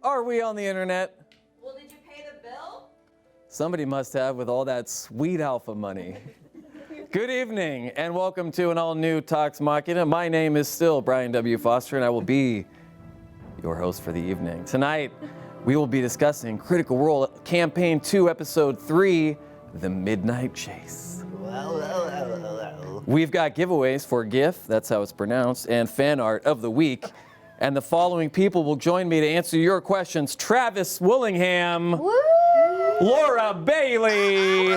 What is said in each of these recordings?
Are we on the internet? Well, did you pay the bill? Somebody must have with all that sweet alpha money. Good evening and welcome to an all-new Talks Machina. My name is still Brian W. Foster and I will be your host for the evening. Tonight, we will be discussing Critical Role Campaign 2, Episode 3, The Midnight Chase. We've got giveaways for GIF, that's how it's pronounced, and fan art of the week. And the following people will join me to answer your questions. Travis Willingham, Woo! Laura Bailey,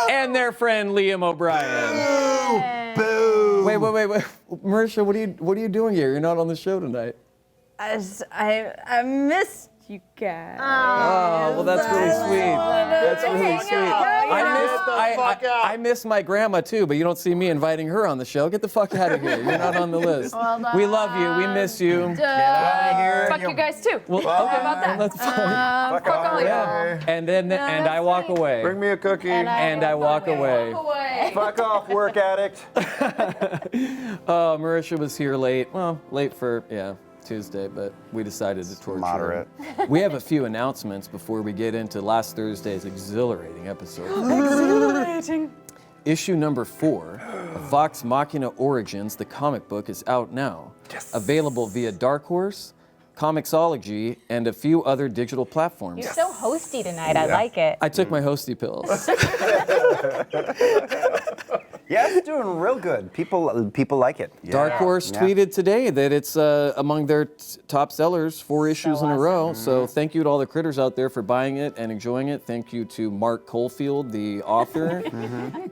and their friend Liam O'Brien. Boo! Wait. Marisha, what are you doing here? You're not on the show tonight. I missed you guys. Oh, well, that's really sweet. That's really sweet. I miss my grandma too, but you don't see me inviting her on the show. Get the fuck out of here. You're not on the list. We love you. We miss you. Get out of here. Fuck you guys too. Well, How about that? That's fine. Fuck fuck all off. you. Yeah. And I walk away. Bring me a cookie. And I walk away. Fuck off, work addict. Marisha was here late. Well, late for, Tuesday, but we decided to torture Moderate. her. We have a few announcements before we get into last Thursday's exhilarating episode. Exhilarating. Issue number 4 of Vox Machina Origins, the comic book, is out now. Yes. Available via Dark Horse, Comixology, and a few other digital platforms. You're so hosty tonight. I like it. I took my hosty pills. Yeah, it's doing real good. People like it. Dark Horse tweeted today that it's among their top sellers 4 issues in a row. So thank you to all the critters out there for buying it and enjoying it. Thank you to Mark Caulfield, the author.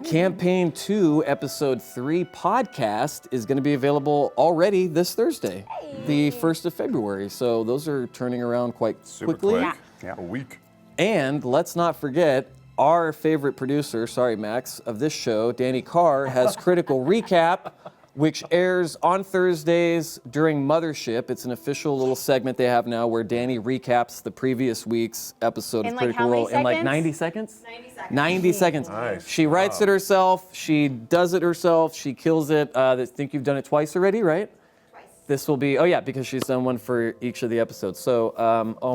Campaign 2, Episode 3 podcast is going to be available already this Thursday, the 1st of February. So those are turning around quite quickly. Yeah. A week. And let's not forget, our favorite producer, sorry Max, of this show, Danny Carr, has Critical Recap, which airs on Thursdays during Mothership. It's an official little segment they have now where Danny recaps the previous week's episode In of like Critical how many Role in like seconds? 90 seconds? 90 seconds. 90 seconds. Nice. She writes it herself, she does it herself, she kills it. I think you've done it twice already, right? Twice. This will be, because she's done one for each of the episodes. So,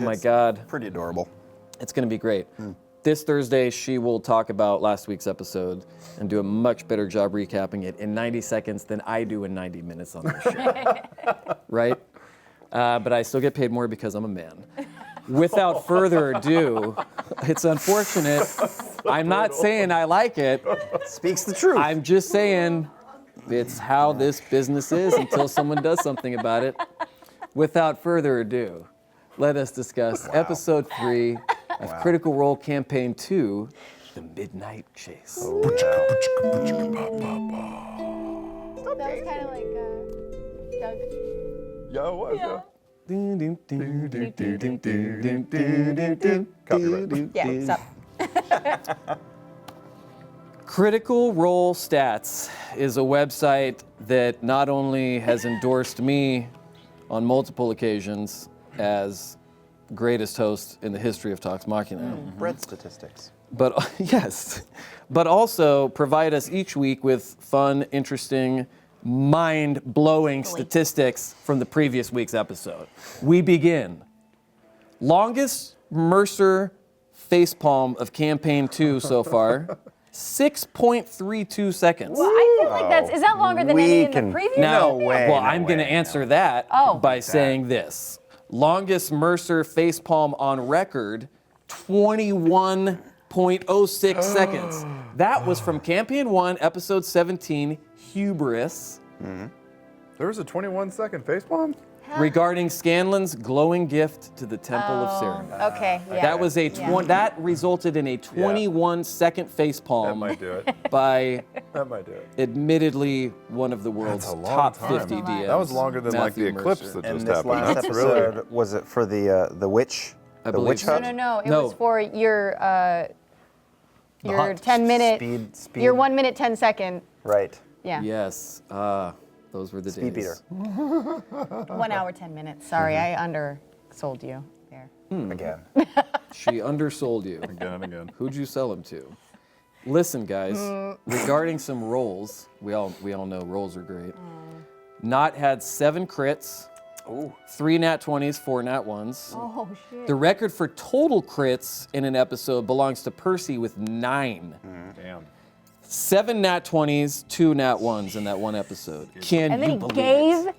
my God. Pretty adorable. It's going to be great. This Thursday, she will talk about last week's episode and do a much better job recapping it in 90 seconds than I do in 90 minutes on the show. Right? But I still get paid more because I'm a man. Without further ado, it's unfortunate. I'm not saying I like it. Speaks the truth. I'm just saying it's how this business is until someone does something about it. Without further ado, let us discuss Episode 3 of Critical Role Campaign 2, The Midnight Chase. That was kind of like Doug. Yeah, it was. Yeah. Yeah, what's up? Critical Role Stats is a website that not only has endorsed me on multiple occasions as greatest host in the history of Talks Machina, Bread statistics. but yes, but also provide us each week with fun, interesting, mind-blowing statistics from the previous week's episode. We begin. Longest Mercer facepalm of Campaign 2 so far, 6.32 seconds. Well, I feel like is that longer than any in the previous? Now, No way, well, no I'm going to way, answer that by saying this. Longest Mercer facepalm on record, 21.06 seconds. That was from Campaign 1, Episode 17, Hubris, There was a 21-second facepalm? regarding Scanlan's glowing gift to the Temple of Saren. Okay, yeah. That was that resulted in a 21-second That facepalm might do it. by That might do it. admittedly one of the world's That's a long top time. 50 DMs. That was longer than like Matthew the eclipse Mercer. that And just this happened. last That's episode, really. was it for the witch? I The believe witch so. hunt? No, it No. was for your hunt. 10-minute, Speed. your 1 minute, 10 second. Right. Yeah. Yes, those were the Speed days. beater. 1 hour, 10 minutes. Sorry, I undersold you there. Again. She undersold you. Again and again. Who'd you sell him to? Listen, guys, regarding some rolls, we all know rolls are great. Not had 7 crits, Ooh. 3 nat 20s, 4 nat 1s. Oh, shit. The record for total crits in an episode belongs to Percy with 9. Damn. 7 nat 20s, 2 nat 1s in that one episode. Can And you then he believe gave it?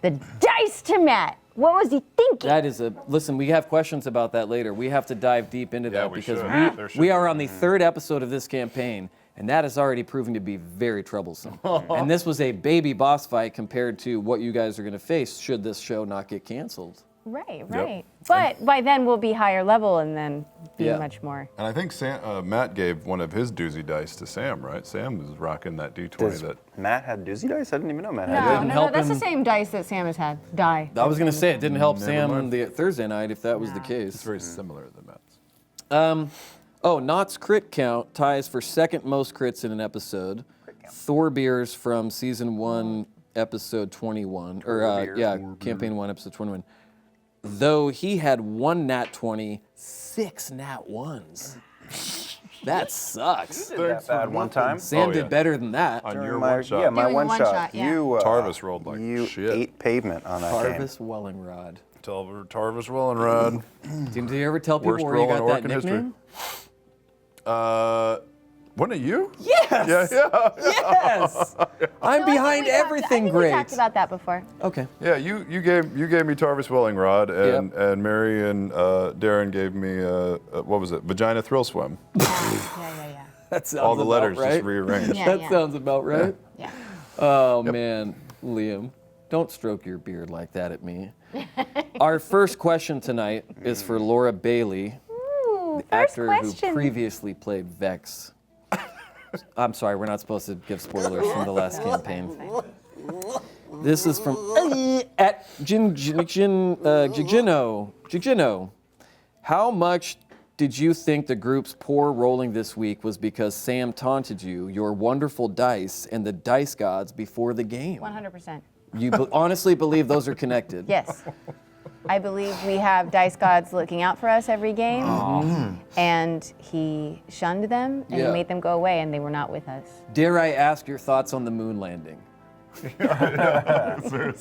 the dice to Matt. What was he thinking? That is listen, we have questions about that later. We have to dive deep into Yeah, that we because should. There should we be. are on the 3rd episode of this campaign, and that is already proving to be very troublesome. And this was a baby boss fight compared to what you guys are going to face should this show not get canceled. Right, right. But by then we'll be higher level and then be Yeah. much more. And I think Matt gave one of his doozy dice to Sam, right? Sam was rocking that D20 Does that. Matt had doozy dice? I didn't even know Matt No, had no, didn't no, help that's him. the same dice that Sam has had. Die. I was going to say it didn't help Never Sam mind. the Thursday night if that was the It's case. very similar to Matt's. Knott's crit count ties for second most crits in an episode. Thorbeers from season 1, episode 21, campaign 1, episode 21. Though he had 1 nat 20, 6 nat 1s. That sucks. Did that bad one time. Sam Oh, did yeah. better than that. On During your my- one shot. Yeah, my Doing the one one shot. shot, yeah. You, Tarvis rolled like you shit. ate pavement on that game. Tarvis Wellingrod. Tarvis Wellenrod. Did you ever tell people Worst where you roll in got that Orc in history. nickname? Wasn't it you? Yes! Yeah. Yes! I'm behind everything I think great. we talked about that before. Okay. Yeah, you gave me Tarvis Wellingrod, and Mary and Darren gave me what was it? Vagina Thrill Swim. Yeah. That sounds All the about letters right. just rearranged. Yeah. That sounds about right. Yeah. Oh, man. Liam, don't stroke your beard like that at me. Our first question tonight is for Laura Bailey, Ooh, the first actor question. who previously played Vex. I'm sorry, we're not supposed to give spoilers from the last campaign. This is from at Gigino. How much did you think the group's poor rolling this week was because Sam taunted you, your wonderful dice, and the dice gods before the game? 100%. You honestly believe those are connected? Yes. I believe we have dice gods looking out for us every game. And he shunned them and Yeah. he made them go away and they were not with us. Dare I ask your thoughts on the moon landing?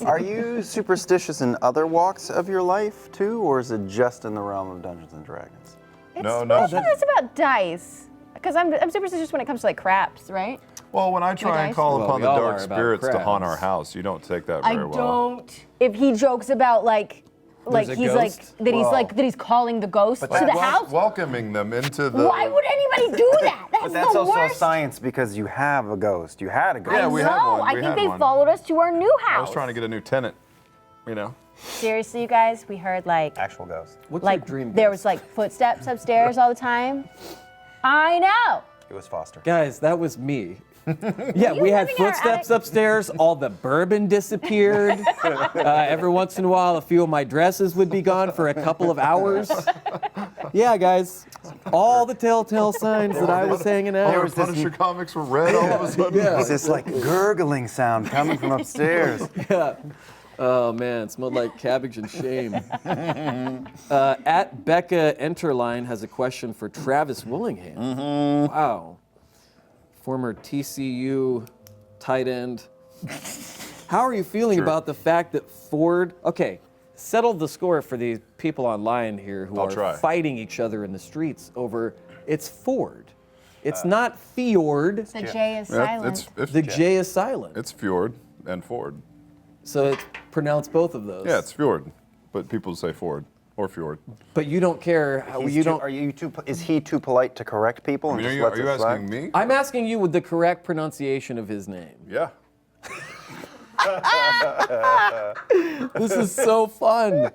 Are you superstitious in other walks of your life too, or is it just in the realm of Dungeons and Dragons? No. It's about dice. Because I'm superstitious when it comes to like craps, right? Well, when I try and dice? call Well, upon we the all dark are about spirits to haunt our crabs. house, you don't take that I very well. don't. If he jokes about like There's a he's ghost? like that he's calling the ghost to the house. Welcoming them into the. Why would anybody do that? That's, But that's the also worst. science because you have a ghost. You had a ghost. Yeah, we had No, one. I We think had they one. followed us to our new house. I was trying to get a new tenant. You know. Seriously, you guys, we heard like Actual ghost. What's like your dream? there ghost? was like footsteps upstairs all the time. I know. It was Foster. Guys, that was me. Yeah, You we had living in our footsteps attic? upstairs. All the bourbon disappeared. Every once in a while, a few of my dresses would be gone for a couple of hours. Yeah, guys, all the telltale signs that I was hanging All out. our was this- Punisher comics were red all of a sudden. There's this like gurgling sound coming from upstairs. Yeah. Oh man, it smelled like cabbage and shame. At Becca Enterline has a question for Travis Willingham. Wow. Former TCU tight end. How are you feeling about the fact that Ford, okay, settle the score for these people online here who I'll are try. fighting each other in the streets over, it's Ford. It's not Fjord. The J is Yeah, silent. The J is silent. It's Fjord and Ford. So it's pronounced both of those. Yeah, it's Fjord, but people say Ford or Fjord. But you don't care how He's you too- don't. Are you too? Is he too polite to correct people? I And mean, just are lets you it slide? asking me? I'm asking you with the correct pronunciation of his name. Yeah. This is so fun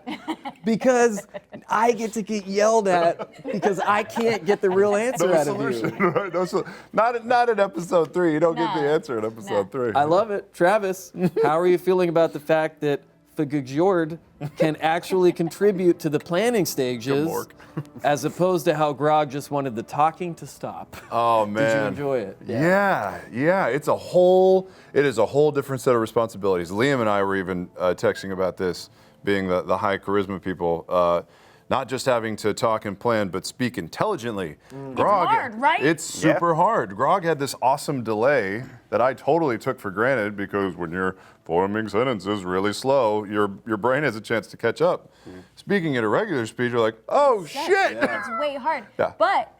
because I get to get yelled at because I can't get the real answer No out solution, of you. right? Not in episode 3. You don't get the No. answer in episode 3. I love it. Travis, how are you feeling about the fact that Fjord can actually contribute to the planning stages Mork. as opposed to how Grog just wanted the talking to stop? Oh man. Did you enjoy it? Yeah. It is a whole different set of responsibilities. Liam and I were even texting about this, being the high charisma people. not just having to talk and plan, but speak intelligently. Grog, hard, right? It's super hard. Grog had this awesome delay that I totally took for granted because when you're forming sentences really slow, your brain has a chance to catch up. Speaking at a regular speed, you're like, oh shit! It's way hard. Yeah. But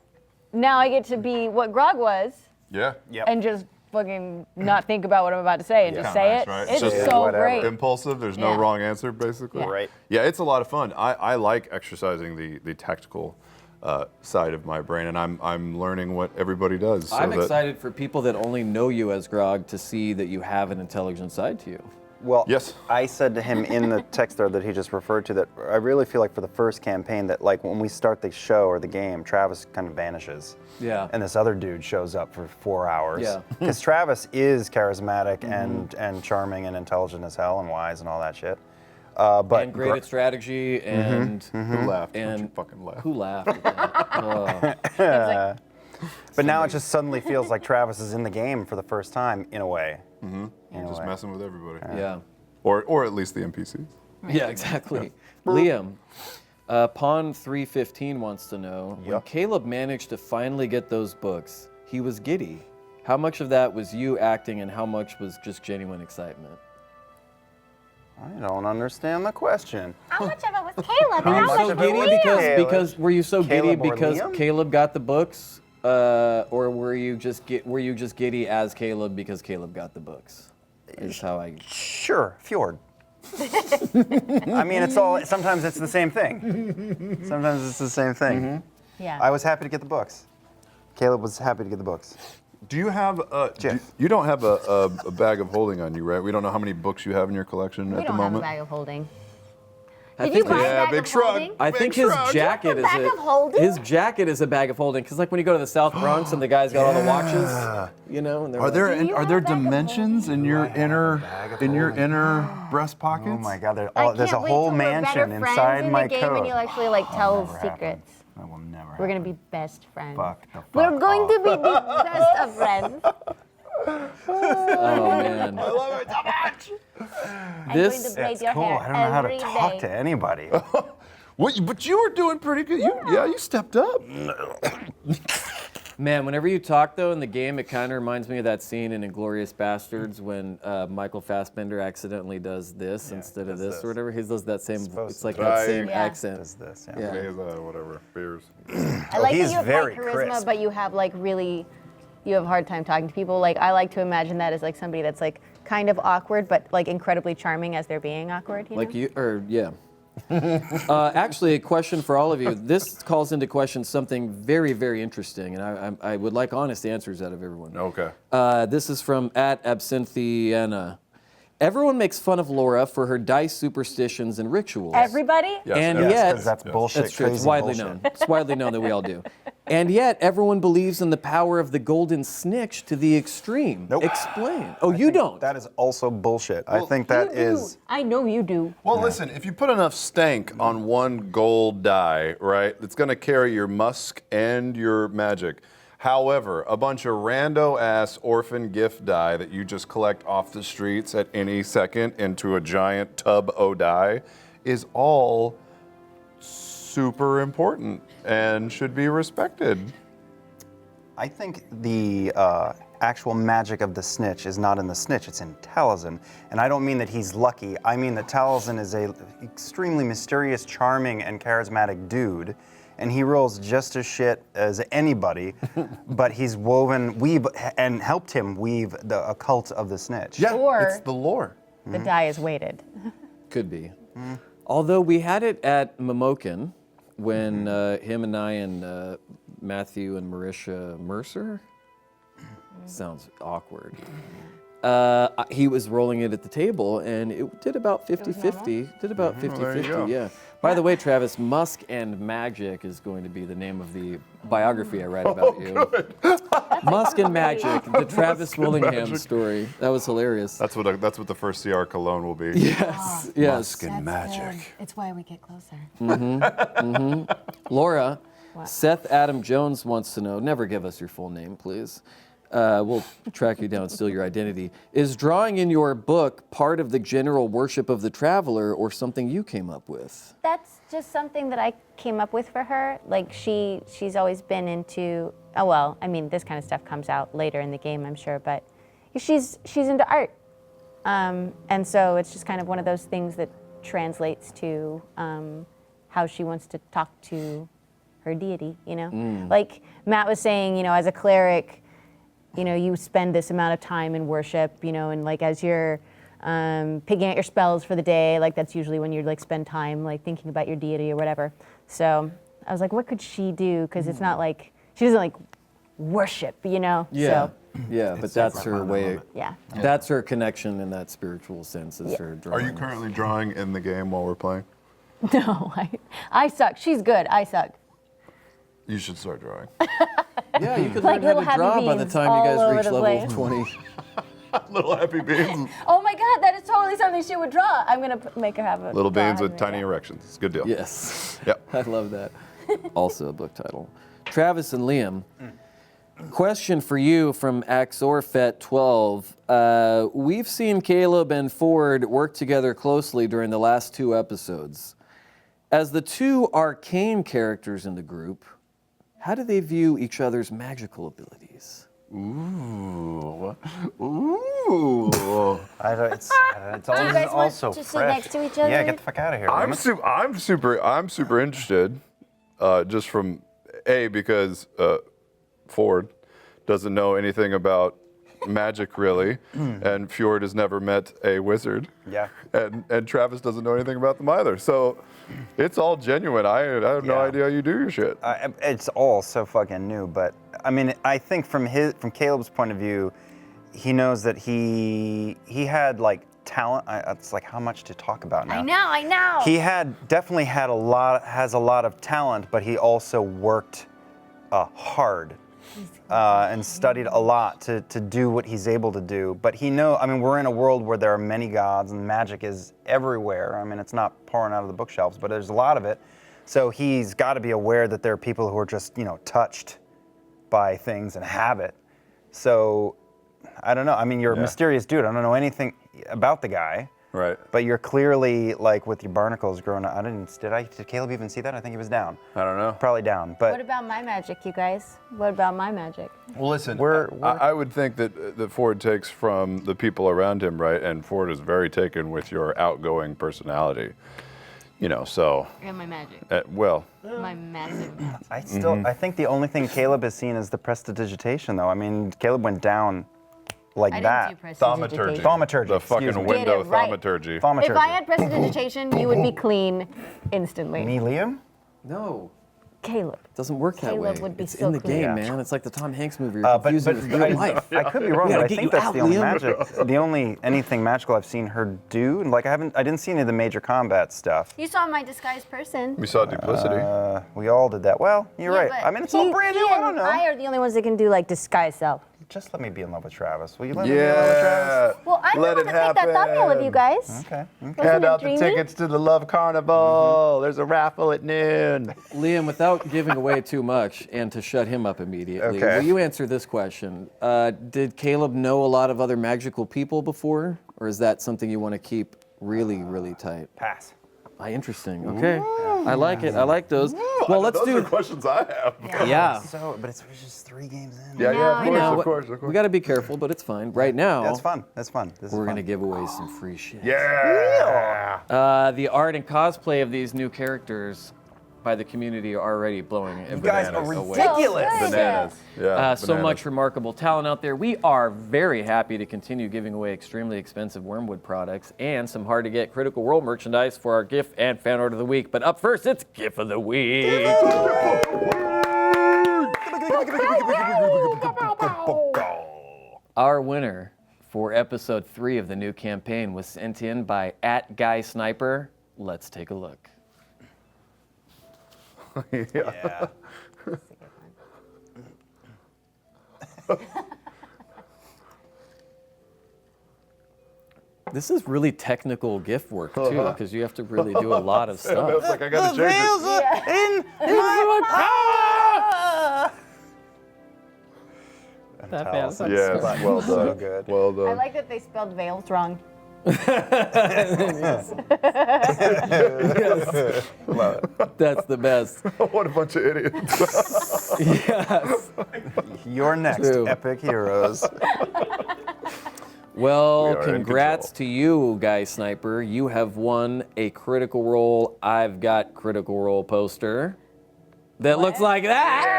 now I get to be what Grog was Yeah. and just fucking not think about what I'm about to say and just Kinda say nice, it. right? It's Just so whatever. great. Impulsive. There's no Yeah. wrong answer, basically. Yeah. Right. Yeah, it's a lot of fun. I like exercising the tactical side of my brain, and I'm learning what everybody does. so I'm that- excited for people that only know you as Grog to see that you have an intelligent side to you. Well, Yes. I said to him in the text thread that he just referred to that I really feel like for the first campaign that like when we start the show or the game, Travis kind of vanishes. Yeah. And this other dude shows up for 4 hours. Yeah. Because Travis is charismatic and charming and intelligent as hell and wise and all that shit. But And great at strategy and Who laughed? Don't you and fucking laugh. who laughed at that? Oh. but now it just suddenly feels like Travis is in the game for the first time in a way. Just messing with everybody. Yeah. Or at least the NPCs. Yeah, exactly. Liam, Pawn 315 wants to know, when Caleb managed to finally get those books, he was giddy. How much of that was you acting and how much was just genuine excitement? I don't understand the question. How much of it was Caleb? Were you so of it was giddy Caleb? because were you so Caleb giddy or because Liam? Caleb got the books, or were you just giddy as Caleb because Caleb got the books? Is how I. Sure, Fjord. I mean, it's all. Sometimes it's the same thing. Sometimes it's the same thing. Yeah. I was happy to get the books. Caleb was happy to get the books. Do you have Jeff. you don't have a bag of holding on you, right? We don't know how many books you have in your collection we at the don't have a moment. bag of holding. I Did you think buy his- a bag big of shrug. holding? I Big think his shrug. jacket is bag of holding? his jacket is a bag of holding because like when you go to the South Bronx and the guys got all the watches, you know, and they're Are like, there Do you are have there a bag of dimensions in your inner of breast pockets? Oh my God! I There's a can't wait whole till we're better mansion friends inside in my the game coat. and you'll actually like tell Never happen. secrets. That will never. We're gonna happen. be best friends. Fuck the fuck We're going off. to be the best of friends. oh man. I love it so much. I'm This- going to braid It's your cool. hair I don't know how to every talk day. to anybody. But you were doing pretty good. You stepped up. Man, whenever you talk though in the game, it kind of reminds me of that scene in *Inglourious Bastards* when Michael Fassbender accidentally does this instead of does this this. or whatever. He does that same. supposed It's to like do that that. same Yeah. accent. Does this? Yeah. Okay, whatever beers. I like he's that you have very high charisma, crisp. but you have like really, you have a hard time talking to people. Like I like to imagine that as like somebody that's like kind of awkward, but like incredibly charming as they're being awkward. You Like know? you, or yeah. Actually, a question for all of you. This calls into question something very, very interesting, and I would like honest answers out of everyone. Okay. This is from @Absinthiana. Everyone makes fun of Laura for her dice superstitions and rituals. Everybody? Yes, And yes. yet, 'cause that's bullshit, That's true. It's crazy widely bullshit. known. It's widely known that we all do. And yet, everyone believes in the power of the golden snitch to the extreme. Nope. Explain. Oh, you don't. That is also bullshit. I think that You do. is. I know you do. Well, listen, if you put enough stank on one gold die, right, it's going to carry your musk and your magic. However, a bunch of rando-ass orphan gift die that you just collect off the streets at any second into a giant tub o' die is all super important and should be respected. I think the actual magic of the snitch is not in the snitch, it's in Taliesin. And I don't mean that he's lucky, I mean that Taliesin is a extremely mysterious, charming, and charismatic dude. And he rolls just as shit as anybody, but he's weave, and helped him weave the occult of the snitch. Yeah, Or- it's the lore. The die is weighted. Could be. Although we had it at Momoken when him and I and Matthew and Marisha Mercer. Sounds awkward. He was rolling it at the table, and it did about 50-50. Did about 50-50, yeah. By the way, Travis, Musk and Magic is going to be the name of the biography I write about you. Musk and Magic, the Travis Willingham Magic. story. That was hilarious. That's what the first CR cologne will be. Yes, yes. Musk and magic. It's why we get closer. Laura, Seth Adam Jones wants to know, never give us your full name, please. we'll track you down and steal your identity. Is drawing in your book part of the general worship of the traveler or something you came up with? That's just something that I came up with for her. Like she's always been into, oh well, I mean, this kind of stuff comes out later in the game, I'm sure, but she's into art. And so it's just kind of one of those things that translates to how she wants to talk to her deity, you know? Like Matt was saying, you know, as a cleric, you know, you spend this amount of time in worship, you know, and like as you're picking out your spells for the day, like that's usually when you like spend time like thinking about your deity or whatever. So I was like, what could she do? Because it's not like, she doesn't like worship, you know? Yeah. So, Yeah, but that's her way. yeah. That's her connection in that spiritual sense, is her Are drawing. you currently drawing in the game while we're playing? No, I suck. She's good. I suck. You should start drawing. Yeah, you could Like learn how little to happy draw by the beans time you all guys over reach the level place. 20. Little happy beans. Oh my God, that is totally something she would draw. I'm gonna make her have a Little draw beans with her, tiny yeah. erections. It's a good deal. Yes. Yep. I love that. Also a book title. Travis and Liam, question for you from Axorfet12. We've seen Caleb and Ford work together closely during the last 2 episodes. As the 2 arcane characters in the group, how do they view each other's magical abilities? Ooh. It's Do you guys want also to sit fresh. next to each other? Yeah, get the fuck out of here. I'm Liam. super interested, just from because Ford doesn't know anything about magic really, and Fjord has never met a wizard. Yeah. And Travis doesn't know anything about them either. So it's all genuine. I have no Yeah. idea how you do your shit. It's all so fucking new, but I mean, I think from Caleb's point of view, he knows that he had like talent. It's like how much to talk about now. I know. He definitely has a lot of talent, but he also worked hard and studied a lot to do what he's able to do. But we're in a world where there are many gods and magic is everywhere. I mean, it's not pouring out of the bookshelves, but there's a lot of it. So he's got to be aware that there are people who are just, touched by things and have it. So I don't know. I mean, you're a mysterious dude. I don't know anything about the guy. Right. But you're clearly like with your barnacles growing up. Did Caleb even see that? I think he was down. I don't know. Probably down. But What about my magic, you guys? What about my magic? Well, listen, We're- I would think that Ford takes from the people around him, right? And Ford is very taken with your outgoing personality. So. And my magic. My massive. I think the only thing Caleb has seen is the prestidigitation, though. I mean, Caleb went down like I that. didn't do Thaumaturgy. prestidigitation. Thaumaturgy. The excuse fucking me. window Get it right. thaumaturgy. Thaumaturgy. If I had prestidigitation, you would be clean instantly. Me, Liam? No, Caleb. it doesn't work that Caleb way. would be It's so in the clean. game, Yeah. man. It's like the Tom Hanks movie. You're But confusing with real life. I could be wrong, We but gotta I get think you that's out, the only Liam. magic. Anything magical I've seen her do. Like I didn't see any of the major combat stuff. You saw my disguised person. We saw duplicity. We all did that. Well, you're Yeah, right. but I mean, it's all brand new. I don't and know. I are the only ones that can do like disguise self. Just let me be in love with Travis. Will you let me be in love with Travis? Well, I'm Let the it one that picked that thumbnail of you guys. Okay. Wasn't Hand it out the dreamy? tickets to the Love Carnival. There's a raffle at noon. Liam, without giving away too much and to shut him up immediately, Okay. will you answer this question? Did Caleb know a lot of other magical people before? Or is that something you want to keep really, really tight? Pass. Interesting. Okay. I like it. I like those. Well, let's Those do. are questions I have. Yeah. So, but it's just 3 games in. Yeah, No, I know. of course. We got to be careful, but it's fine. Right now, That's fun. That's fun. This is we're fun. going to give away some free shit. Yeah. The art and cosplay of these new characters by the community are already blowing You guys are bananas away. ridiculous. Bananas. Yeah. So bananas. much remarkable talent out there. We are very happy to continue giving away extremely expensive Wormwood products and some hard to get Critical Role merchandise for our GIF and Fan Art of the Week. But up first, it's GIF of the Week. Our winner for episode 3 of the new campaign was sent in by @GuySniper. Let's take a look. Yeah. This is really technical GIF work too, because you have to really do a lot of It's stuff. like I got to change it. That Taliesin. sounds Yes, But well so done. good. Well done. I like that they spelled veils wrong. Love it. That's the best. What a bunch of idiots. Yes. You're next, True. epic heroes. Well, We are in congrats control. to you, Guy Sniper. You have won a Critical Role I've Got Critical Role poster that looks like that.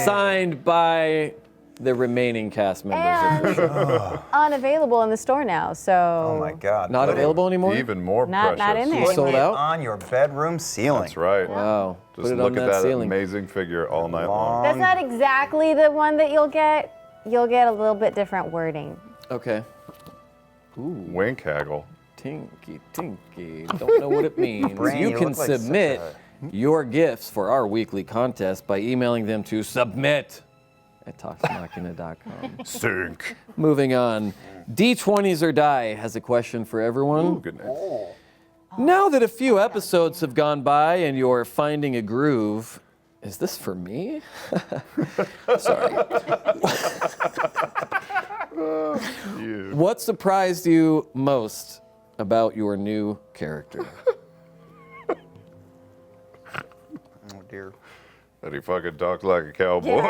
Signed by the remaining cast members. of the show. And unavailable in the store now, so. Oh my God. Not Put it- available anymore? Even more Not precious. in there. Sold Putting it out? on your bedroom ceiling. That's right. Wow. Just Put it look on at that that ceiling. amazing figure all night long. That's not exactly the one that you'll get. You'll get a little bit different wording. Okay. Wink haggle. Tinky, tinky. Don't know what it means. Brain, you you can look like such submit a- your gifts for our weekly contest by emailing them to submit@talksmachina.com. Stink. Moving on. D20s or Die has a question for everyone. Ooh, goodness. Now that a few episodes have gone by and you're finding a groove, is this for me? Sorry. You. What surprised you most about your new character? Oh dear. That he fucking talks like a cowboy.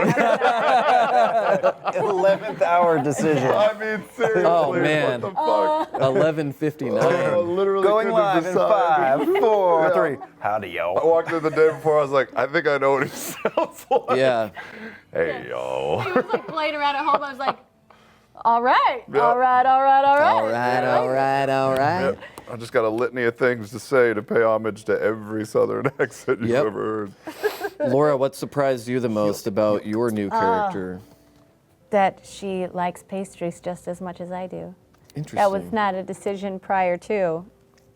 11th hour decision. I mean, seriously. Oh, man. What the fuck? 11:59. I literally Going couldn't live in decide. 5, 4, Yeah. 3. Howdy, I yo. walked in the day before. I was like, I think I know what he sounds like. Yeah. Hey, yo. He was like playing around at home. I was like, all right, Yeah. all right, all right, all right. All right, all right, all right. Yep. I just got a litany of things to say to pay homage to every Southern accent you've Yep. ever heard. Laura, what surprised you the most about your new character? That she likes pastries just as much as I do. Interesting. That was not a decision prior to.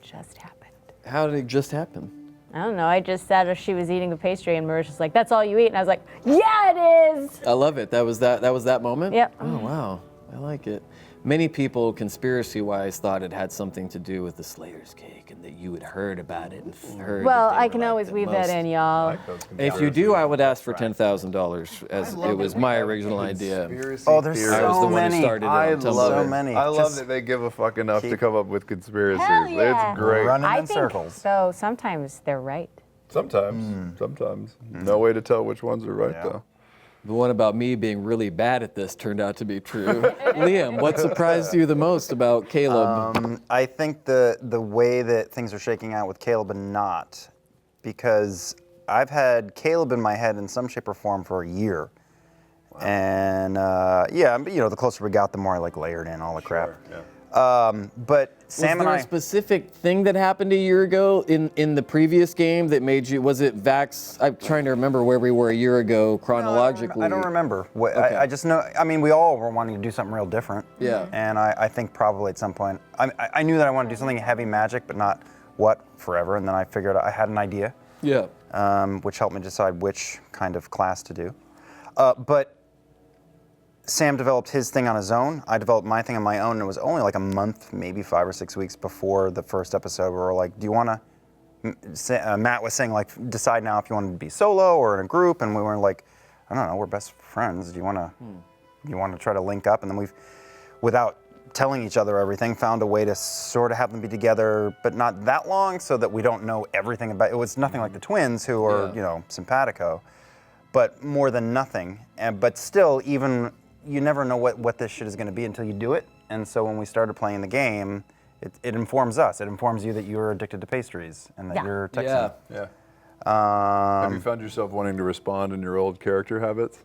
Just happened. How did it just happen? I don't know. I just said she was eating a pastry, and Marisha's like, "That's all you eat," and I was like, "Yeah, it is." I love it. That was that moment? Yep. Oh, wow. I like it. Many people, conspiracy-wise, thought it had something to do with the Slayer's cake and that you had heard about it and heard Well, that they I were can like always the weave that most- in, y'all. If you do, I would ask for $10,000, as it was my original idea. Oh, there's theories. I was the so one who many. started it I on Tumblr. love so it. many. I love Just that they give a fuck enough to keep- come up with conspiracies. Hell yeah. It's great. Running I in think circles. so. Sometimes they're right. Sometimes. No way to tell which ones are right, Yeah. though. The one about me being really bad at this turned out to be true. Liam, what surprised you the most about Caleb? I think the way that things are shaking out with Caleb and not, because I've had Caleb in my head in some shape or form for a year. And yeah, you know, the closer we got, the more I like layered in all the crap. Yeah. But Was Sam there and a I, specific thing that happened a year ago in the previous game that made you, was it Vax? I'm trying to remember where we were a year ago chronologically. I don't remember. Okay. I just know, I mean, we all were wanting to do something real different. Yeah. And I think probably at some point, I knew that I wanted to do something heavy magic, but not what forever. And then I figured I had an idea, Yeah. which helped me decide which kind of class to do. But Sam developed his thing on his own. I developed my thing on my own. And it was only like a month, maybe 5 or 6 weeks before the first episode where we're like, do you want to, Matt was saying like, decide now if you want to be solo or in a group. And we were like, I don't know, we're best friends. Do you want to try to link up? And then we've, without telling each other everything, found a way to sort of have them be together, but not that long so that we don't know everything about, it was nothing like the twins who are, Yeah. you know, simpatico, but more than nothing. But still, even, you never know what this shit is going to be until you do it. And so when we started playing the game, it informs us. It informs you that you're addicted to pastries and that Yeah. you're Texan. Yeah. Yeah. Have you found yourself wanting to respond in your old character habits?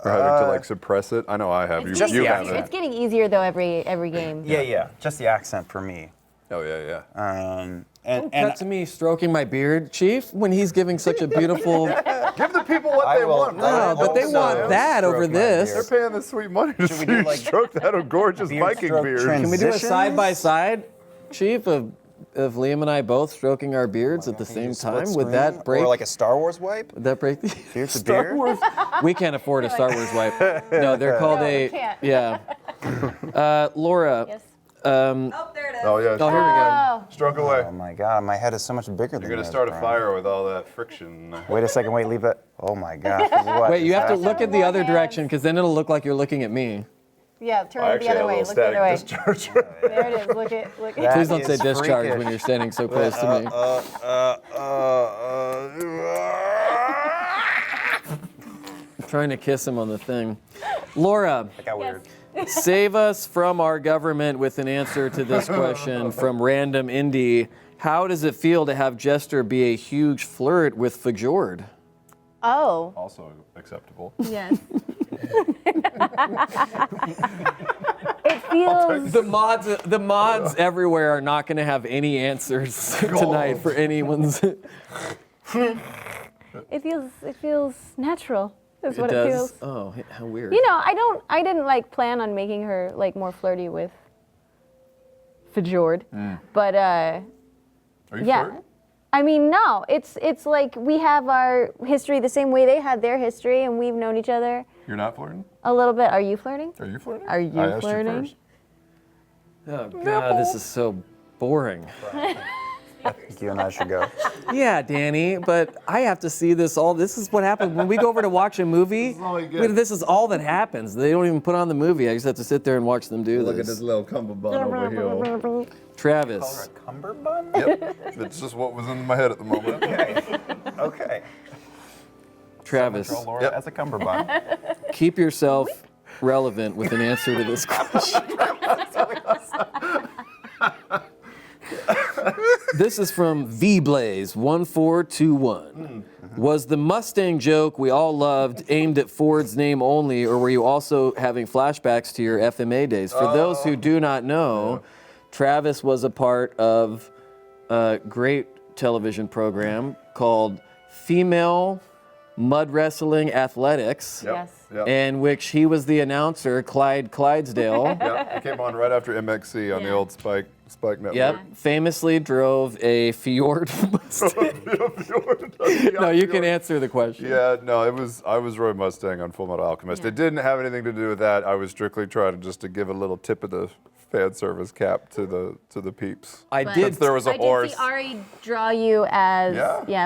Or having to like suppress it? I know I have. just You the haven't. accent. It's getting easier though every game. Yeah. Just the accent for me. Oh, yeah, yeah. And Cut to me stroking my beard, Chief, when he's giving such a beautiful. Give the people what I they will- want. I No, Brian. but they also want that over stroke my this. beard. They're paying the sweet money to Should we see do, you like, stroke that gorgeous beard Viking stroke beard. Can we do a Transitions? side by side, Chief, of Liam and I both stroking our beards at the same time? Would that break? Or like a Star Wars wipe? Would that break the Beard to Star beard? Wars? We can't afford a Star Wars wipe. No, they're called No, a. we can't. Yeah. Laura, Yes. Oh, there it is. Oh, yeah. here we go. Stroke away. Oh my God, my head is so much bigger than You're going to yours, start a Brian. fire with all that friction. Wait a second, wait, leave it. Oh my gosh. What Wait, is you have to happening? look at the other direction because then it'll look like you're looking at me. Yeah, turn I it actually the had other a way. little Look the other way. static discharge. There it is. Look at. That Please don't say is discharge freakish. when you're standing so close to me. I'm trying to kiss him on the thing. Laura, That got weird. save us from our government with an answer to this question from Random Indie. How does it feel to have Jester be a huge flirt with Fjord? Oh. Also acceptable. Yes. It feels. The mods everywhere are not going to have any answers tonight for anyone's. It feels natural. Is what does. it feels. Oh, how weird. You know, I didn't like plan on making her like more flirty with Fjord, but Are you yeah. flirting? I mean, no, it's like we have our history the same way they had their history, and we've known each other You're not flirting? a little bit. Are you flirting? Are you flirting? Are you I asked flirting? You first. Oh, God, this is so boring. I think you and I should go. Yeah, Danny, but I have to see this all. This is what happens when we go over to watch a movie. This is all that happens. They don't even put on the movie. I just have to sit there and watch them do Look at this. this little cummerbund over here. Travis, Cumberbund? Yep. That's just what was in my head at the moment. Okay. Travis, Control Laura Yep. as a cummerbund. keep yourself relevant with an answer to this question. This is from VBlaze1421. Was the Mustang joke we all loved aimed at Ford's name only, or were you also having flashbacks to your FMA days? For those who do not know, Travis was a part of a great television program called Female Mud Wrestling Athletics, Yes. Yep. in which he was the announcer, Clyde Clydesdale. Yep. It came on right after MXC on the old Spike Network. Yep, famously drove a Fjord Mustang. No, you can answer the question. Yeah, no, I was Roy Mustang on Full Metal Alchemist. It didn't have anything to do with that. I was strictly trying to give a little tip of the fan service cap to the peeps. I But- did. Since there was a I horse. did see Ari draw you as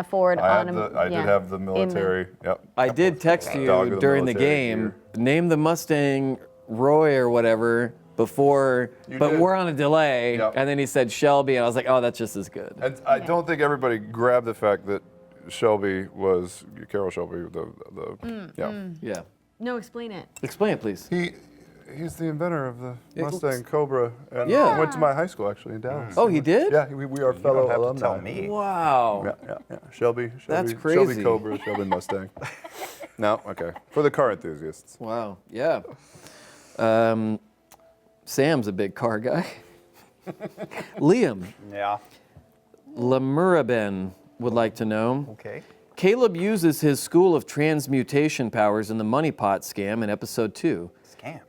Ford I on had a. I did have the military. Yep. I did text Dog you of the during the military game. gear. Name the Mustang Roy or whatever before, but did. we're on a delay. Yep. And then he said Shelby, and I was like, oh, that's just as good. And I don't think everybody grabbed the fact that Shelby was Carol Shelby. Yeah. No, explain it. Explain it, please. He's the inventor of the It Mustang looks- Cobra, and Yeah. went to my high school actually in Dallas. Oh, he did? Yeah, we are You fellow don't have alumni. to tell me. Wow. Yeah. Shelby. That's Shelby crazy. Cobra, Shelby Mustang. No, okay. For the car enthusiasts. Wow. Yeah. Sam's a big car guy. Liam Yeah. Lemuraben would like to know. Okay. Caleb uses his school of transmutation powers in the money pot scam in episode 2. Scam.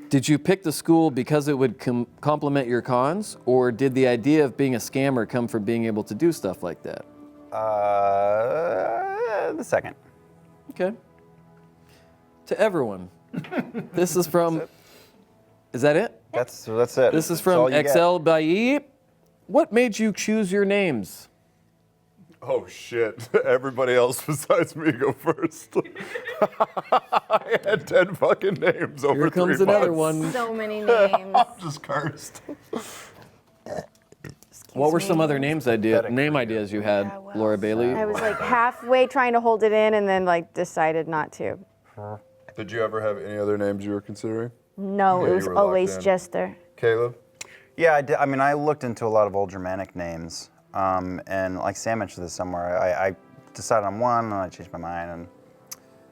Did you pick the school because it would complement your cons, or did the idea of being a scammer come from being able to do stuff like that? The second. Okay. To everyone. This is from. Is that it? That's it. This is That's all from you get. Excel Bailly. What made you choose your names? Oh shit! Everybody else besides me go first. I had 10 fucking names over Here comes 3 another months. one. So many names. I'm just cursed. What were some other name ideas you had, Laura Bailey? I was like halfway trying to hold it in, and then like decided not to. Did you ever have any other names you were considering? No, Yeah, it you was were locked always in. Jester. Caleb? Yeah, I did. I mean, I looked into a lot of old Germanic names, and like Sam mentioned this somewhere. I decided on one, and I changed my mind,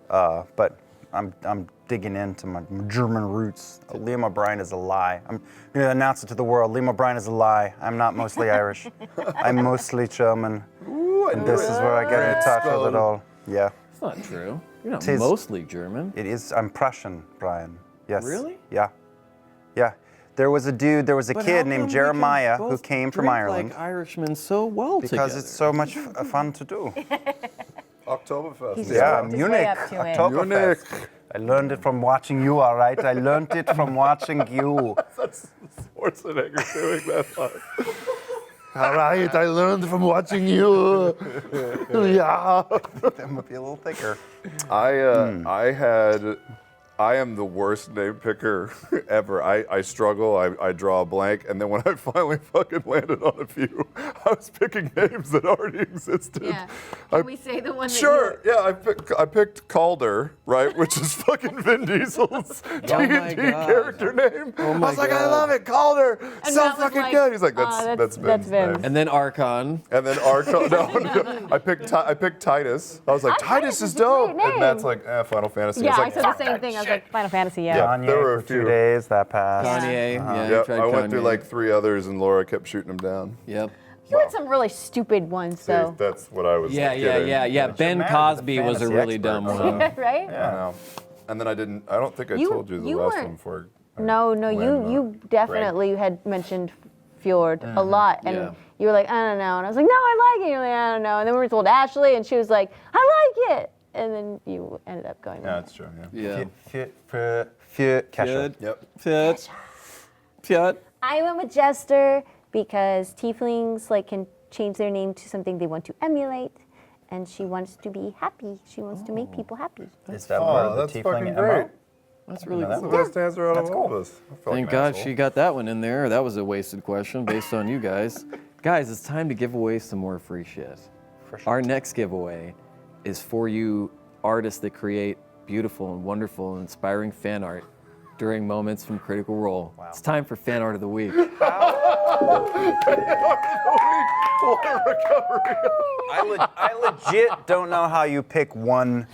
and but I'm digging into my German roots. Liam O'Brien is a lie. I'm going to announce it to the world. Liam O'Brien is a lie. I'm not mostly Irish. I'm mostly German. And this is where I get in touch with it all. Yeah, That's not true. You're not Tis- mostly German. it is. I'm Prussian, Brian. Yes. Really? Yeah. Yeah. There was a But how kid come named we can Jeremiah who both came from drink Ireland. like Irishmen so well Because together? it's so much fun to do. Oktoberfest. He's Yeah, worked his way Munich, up to it. Oktoberfest. I learned it from watching you, all right? I learned it from watching you. That's Schwarzenegger doing that line. All right, I learned from watching you. Yeah. That might be a little thicker. I am the worst name picker ever. I struggle, I draw a blank, and then when I finally fucking landed on a few, I was picking names that already existed. Yeah. I- Can we say the one that Sure, yeah, I picked Calder, right, which is fucking Vin Diesel's my D&D God. character name. Oh I my was like, I God. love it, Calder, so Matt was fucking like, good. He's like, "Oh, that's that's Vin's Vin." name. And then Archon. And then Archon, no, I picked Titus. I was like, Titus is is a great dope. name. And Matt's like, Final Fantasy. Yeah, I I was said like, the same thing. I was like, Final Fantasy, yeah. Yeah. there were Kanye a for 2 few. days, that passed. Kanye. Yeah, Yep, tried I went through Kanye. like 3 others, and Laura kept shooting them down. Yep. You had some really stupid ones, See, though. that's what I was. Yeah. Ben married to the Cosby was a fantasy really expert, dumb so- one. Right? I know. And then I don't think I You- told you the you last weren't- one before. No, you definitely had mentioned Fjord a lot, and Yeah. you were like, I don't know, and I was like, no, I like it. You're like, I don't know, and then we told Ashley, and she was like, I like it, and then you ended up going. Yeah, with that's true. Yeah. Yeah. Kesha. Yep. Fiat. I went with Jester because tieflings can change their name to something they want to emulate, and she wants to be happy. She wants to make people happy. Is that part of that's the fucking tiefling great. MO? That's really That's the cool. best answer out of all of us. I felt Thank like an God asshole. she got that one in there. That was a wasted question based on you guys. Guys, it's time to give away some more free shit. Our next giveaway is for you artists that create beautiful and wonderful and inspiring fan art during moments from Critical Role. Wow. It's time for Fan Art of the Week. What a recovery. I legit don't know how you pick one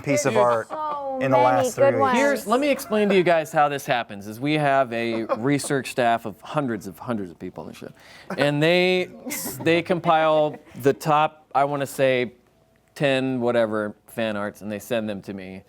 piece of art so in the many last 3 good weeks. ones. Let me explain to you guys how this happens. Is we have a research staff of hundreds of people on the show, and they compile the top, I want to say, 10 whatever fan arts, and they send them to me,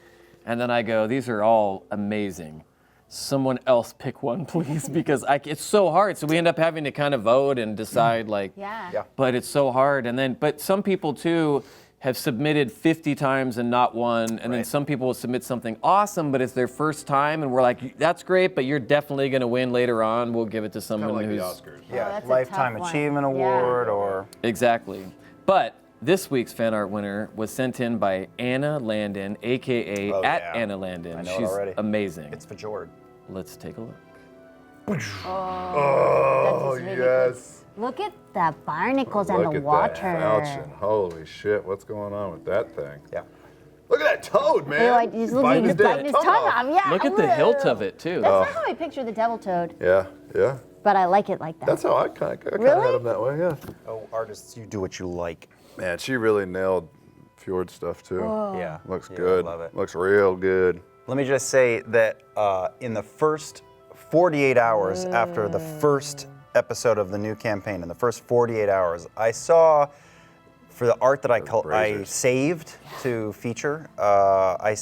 and then I go, these are all amazing. Someone else pick one, please, because it's so hard. So we end up having to kind of vote and decide, Yeah. But it's so hard, but some people too have submitted 50 times and not one, and then some people will submit something awesome, but it's their first time, and we're like, that's great, but you're definitely going to win later on. We'll give it to someone Like the who's Oscars. Yeah, that's a Lifetime tough one. Achievement Yeah. Award or exactly. But this week's fan art winner was sent in by Anna Landon, aka Oh, at yeah. Anna Landon. I know it She's already. amazing. it's for Jord. Let's take a look. Oh, That is really yes. Look at the barnacles and Look the at water. that falchion. Holy shit, what's going on with that thing? Yeah. Look at that toad, man. Ew, he's looking Biting at biting his tongue off. Yeah. Look at the hilt of it too. That's not how I picture the devil toad, Yeah. but I like it like that. That's how I kind of Really? had him that way, yeah. Oh, artists, you do what you like. Man, she really nailed Fjord stuff too. Yeah. Looks Yeah, good. I love it. Looks real good. Let me just say that in the first 48 hours after the first episode of the new campaign, in the first 48 hours, I saw, for the art that I braziers. saved to feature, I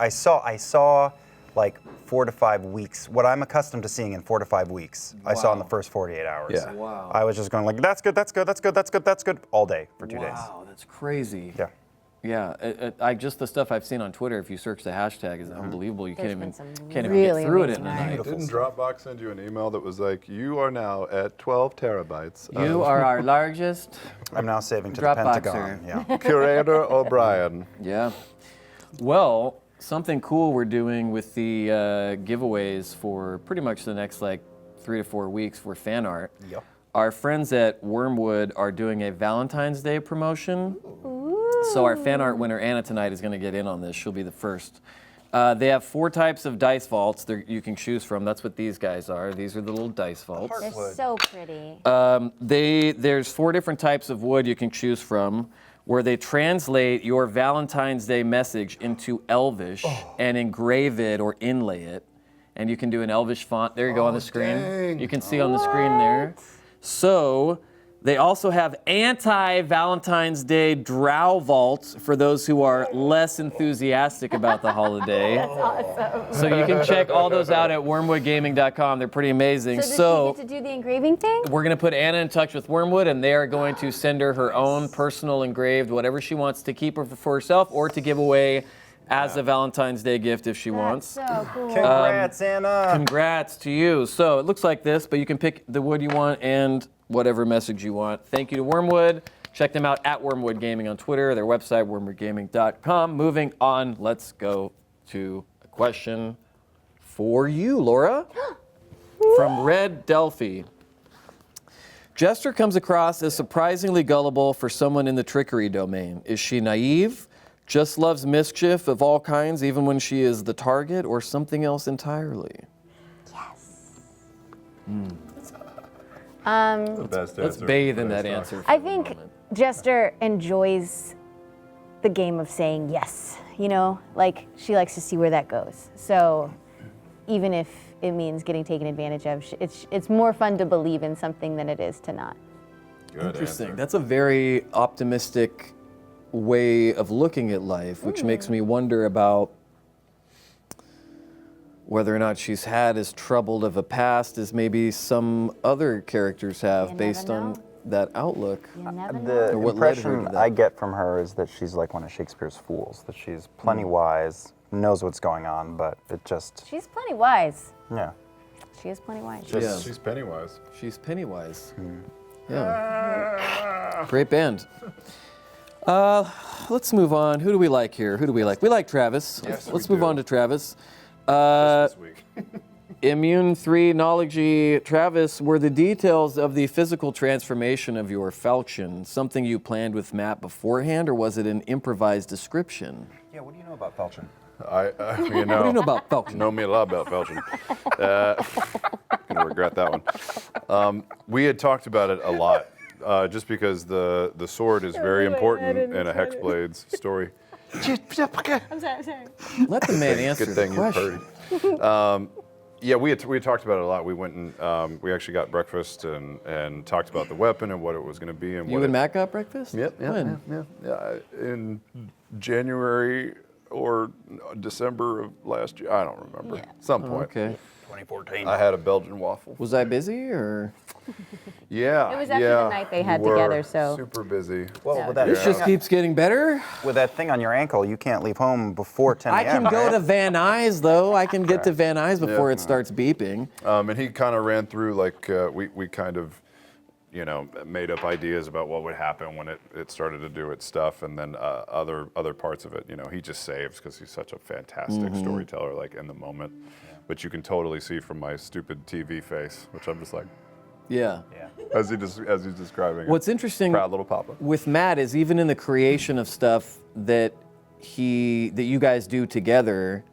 saw like 4 to 5 weeks, what I'm accustomed to seeing in 4 to 5 weeks, I saw in the first 48 hours. Yeah. Wow. I was just going like, that's good, all day for 2 days. Wow, that's crazy. Yeah. Yeah, I just the stuff I've seen on Twitter. If you search the hashtag, is unbelievable. You There's can't been even some can't even really get through it in a amazing night. art. Didn't Dropbox send you an email that was like, you are now at 12 terabytes You are our largest. I'm now saving to the Dropboxer. Pentagon. Yeah. Curator O'Brien. Yeah. Well, something cool we're doing with the giveaways for pretty much the next 3 to 4 weeks for fan art. Yep. Our friends at Wormwood are doing a Valentine's Day promotion. So our fan art winner, Anna, tonight is going to get in on this. She'll be the first. They have 4 types of dice vaults that you can choose from. That's what these guys are. These are the little dice vaults. They're Wood. so pretty. There's 4 different types of wood you can choose from, where they translate your Valentine's Day message into Elvish and engrave it or inlay it. And you can do an Elvish font. There you go on the screen. dang. You can see on the screen there. So they also have anti-Valentine's Day drow vaults for those who are less enthusiastic about the holiday. That's awesome. So you can check all those out at wormwoodgaming.com. They're pretty amazing. So does she get to do the engraving thing? We're going to put Anna in touch with Wormwood, and they are going to send her her own personal engraved, whatever she wants to keep for herself or to give away as a Valentine's Day gift if she That's wants. so cool. Congrats, Anna. Congrats to you. So it looks like this, but you can pick the wood you want and whatever message you want. Thank you to Wormwood. Check them out at Wormwood Gaming on Twitter, their website, wormwoodgaming.com. Moving on, let's go to a question for you, Laura, from Red Delphi. Jester comes across as surprisingly gullible for someone in the trickery domain. Is she naive, just loves mischief of all kinds even when she is the target, or something else entirely? The best Let's answer bathe for in that today's answer. talk. for I a think moment. Jester enjoys the game of saying yes, you know? Like, she likes to see where that goes. So even if it means getting taken advantage of, it's more fun to believe in something than it is to not. Good Interesting. answer. That's a very optimistic way of looking at life, which makes me wonder about whether or not she's had as troubled of a past as maybe some other characters have You based never on know. that outlook. You never know. The Or what led her impression to that. I get from her is that she's like one of Shakespeare's fools, that she's plenty wise, knows what's going on, but it just, She's plenty wise. yeah. She is plenty wise. Yeah. She's Pennywise. She's Pennywise. Yeah. Great band. Let's move on. Who do we like here? Who do we like? We like Travis. Yes, Let's we move do. on to Travis. This week. Immune 3 Nology. Travis, were the details of the physical transformation of your falchion something you planned with Matt beforehand, or was it an improvised description? Yeah, what do you know about Falchion? You What do you know about falchion? Know me a lot about Belgium. Gonna regret that one. We had talked about it a lot, just because the sword is very important in a Hexblade's story. I'm sorry, I'm sorry. Let the man answer Good the thing you question. heard. Yeah, we had talked about it a lot. We went and we actually got breakfast and talked about the weapon and what it was going to be and You what. and Matt got breakfast? Yep. When? Yeah, in January or December of last year. I don't remember. Some point. Okay. 2014. I had a Belgian waffle. Was I busy or? Yeah. It was actually yeah, the night they had you were together, so- super busy. Well, with that, This just keeps getting better. with that thing on your ankle, you can't leave home before 10 I a.m. can go right? to Van Nuys though. I can get to Van Nuys before it starts beeping. And he kind of ran through like we kind of, you know, made up ideas about what would happen when it started to do its stuff, and then other parts of it, you know, he just saves because he's such a fantastic storyteller, like in the moment. But you can totally see from my stupid TV face, which I'm just like, Yeah. as he's describing. What's it. interesting Proud little papa. with Matt is even in the creation of stuff that you guys do together,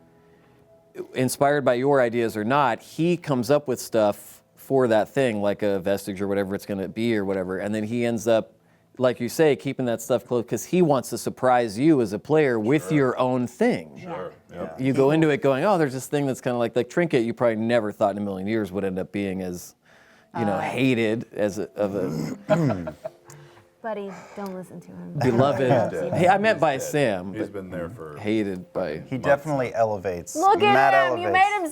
inspired by your ideas or not, he comes up with stuff for that thing, like a vestige or whatever it's going to be or whatever, and then he ends up, like you say, keeping that stuff close because he wants to surprise you as a player with your own thing. Sure. Yep. You go into it going, oh, there's this thing that's kind of like Trinket. You probably never thought in a million years would end up being as, you know, hated as of a Buddy, don't listen to him. beloved. Hey, I meant by Sam, He's but been there for. hated by. He definitely elevates. Look Matt at him, you elevates. made him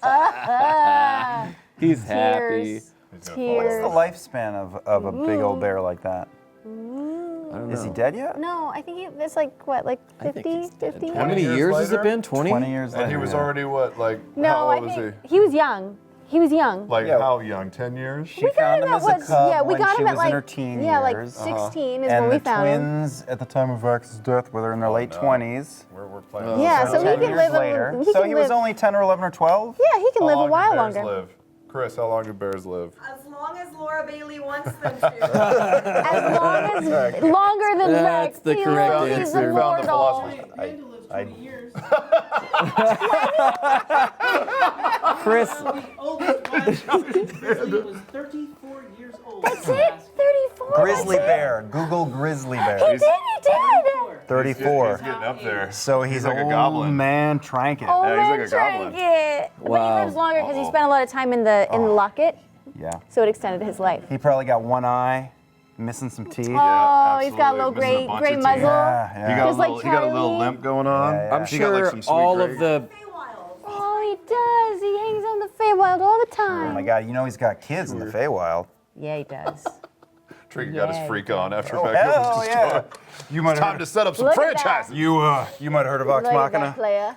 sad. He's happy. Tears. What's the Tears. lifespan of a big old bear like that? I don't Is he know. dead yet? No, I think it's like, what, like I think 50, he's dead. 50? How many 20 years has it later? been? 20? 20 years later. And he was yeah. already what, like? No, how I old was think he? he was young. He was young. Like Yeah. how young? 10 years? She found him as a cub yeah, we when got she him at was like in her teen yeah, like years. 16 is And when we the found him. twins at the time of Vex's death were in their late 20s. We're playing. Yeah, so he 10 can years live later. he So can he was live- only 10 or 11 or 12? Yeah, he can How live a long do while bears longer. Live? Chris, how long do bears live? As long as Laura Bailey wants them to. As long as longer than That's Vex. the He correct loves- He's answer. Found the immortal. philosopher. Panda lives 20 years. Chris, The oldest one was 34 years old. That's it? 34? Grizzly That's it? bear. Google grizzly He bear. did, he did. 34. He's getting up there. So he's like a old goblin. man Trinket. Oh, Yeah, he's man, like a goblin. Trinket. But Wow. he lives longer because he spent a lot of time in the locket, Yeah. so it extended his life. He probably got one eye, missing some teeth. Oh, he's got a little absolutely. Missing a gray bunch gray of teeth. muzzle. Yeah, He yeah. got, a Just like little, he got a little Charlie. limp going on. Yeah, yeah. I'm He got, like, sure some sweet all of grape. the. Feywild. Oh, he does. He hangs on the Feywild all the Oh my time. God, you know he's got kids in the Feywild. Yeah, he does. Trinket got his freak on after Oh, Becca hell was yeah. destroyed. You might It's time have to heard, set up some Look at that. franchises. you might have heard of Vox Look at that Machina. player.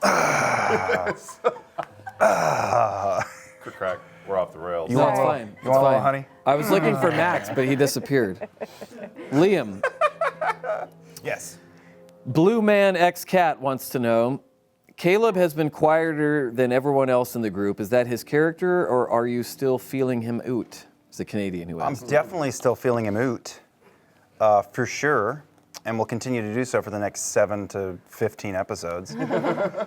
Crack. We're off the rails. You No, want it's a little- fine. You It's want a little fine. honey? I was looking for Max, but he disappeared. Liam, Yes. Blue Man X Cat wants to know, Caleb has been quieter than everyone else in the group. Is that his character, or are you still feeling him out? It's a Canadian who I'm asked. definitely still feeling him out, for sure, and we'll continue to do so for the next 7 to 15 episodes.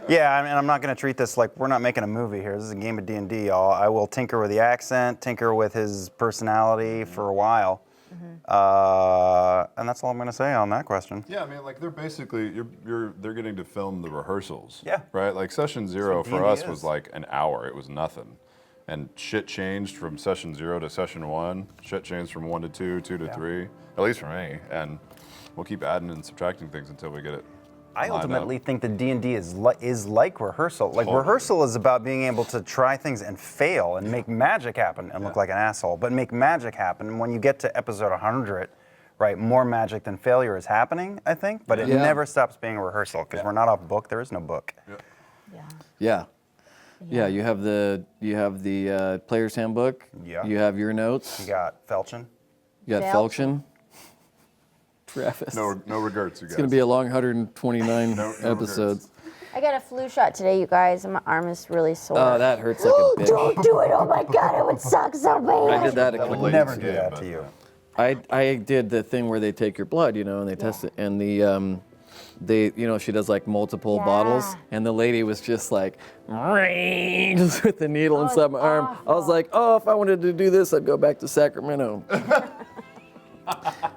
Yeah, I mean, I'm not going to treat this like we're not making a movie here. This is a game of D&D, y'all. I will tinker with the accent, tinker with his personality for a while, and that's all I'm going to say on that question. Yeah, I mean, like they're basically they're getting to film the rehearsals. Yeah. Right. Like session 0 what for D&D us is. was like an hour. It was nothing, and shit changed from session 0 to session 1. Shit changed from 1 to 2, 2 to 3. At least for me, and we'll keep adding and subtracting things until we get it. I lined ultimately up. think that D&D is like rehearsal. Like Totally. rehearsal is about being able to try things and fail and make magic happen and look like an asshole, but make magic happen. And when you get to episode 100, right, more magic than failure is happening, I think, but it Yeah. never stops being a rehearsal because we're not off book. There is no book. Yeah. Yeah, you have the player's handbook. Yeah. You have your notes. You got Felchin. You got Felchin. Travis. No regrets, you guys. It's going to be a long 129 No episodes. I got a flu shot today, you guys, and my arm is really sore. Oh, that hurts like a bitch. Don't do it! Oh my god, it would suck so bad. I did that a That couple would Never Ladies do game, that but, to you. I did the thing where they take your blood, and they test it, and she does like multiple bottles, and the lady was just like, just with the needle inside my arm. I was like, oh, if I wanted to do this, I'd go back to Sacramento.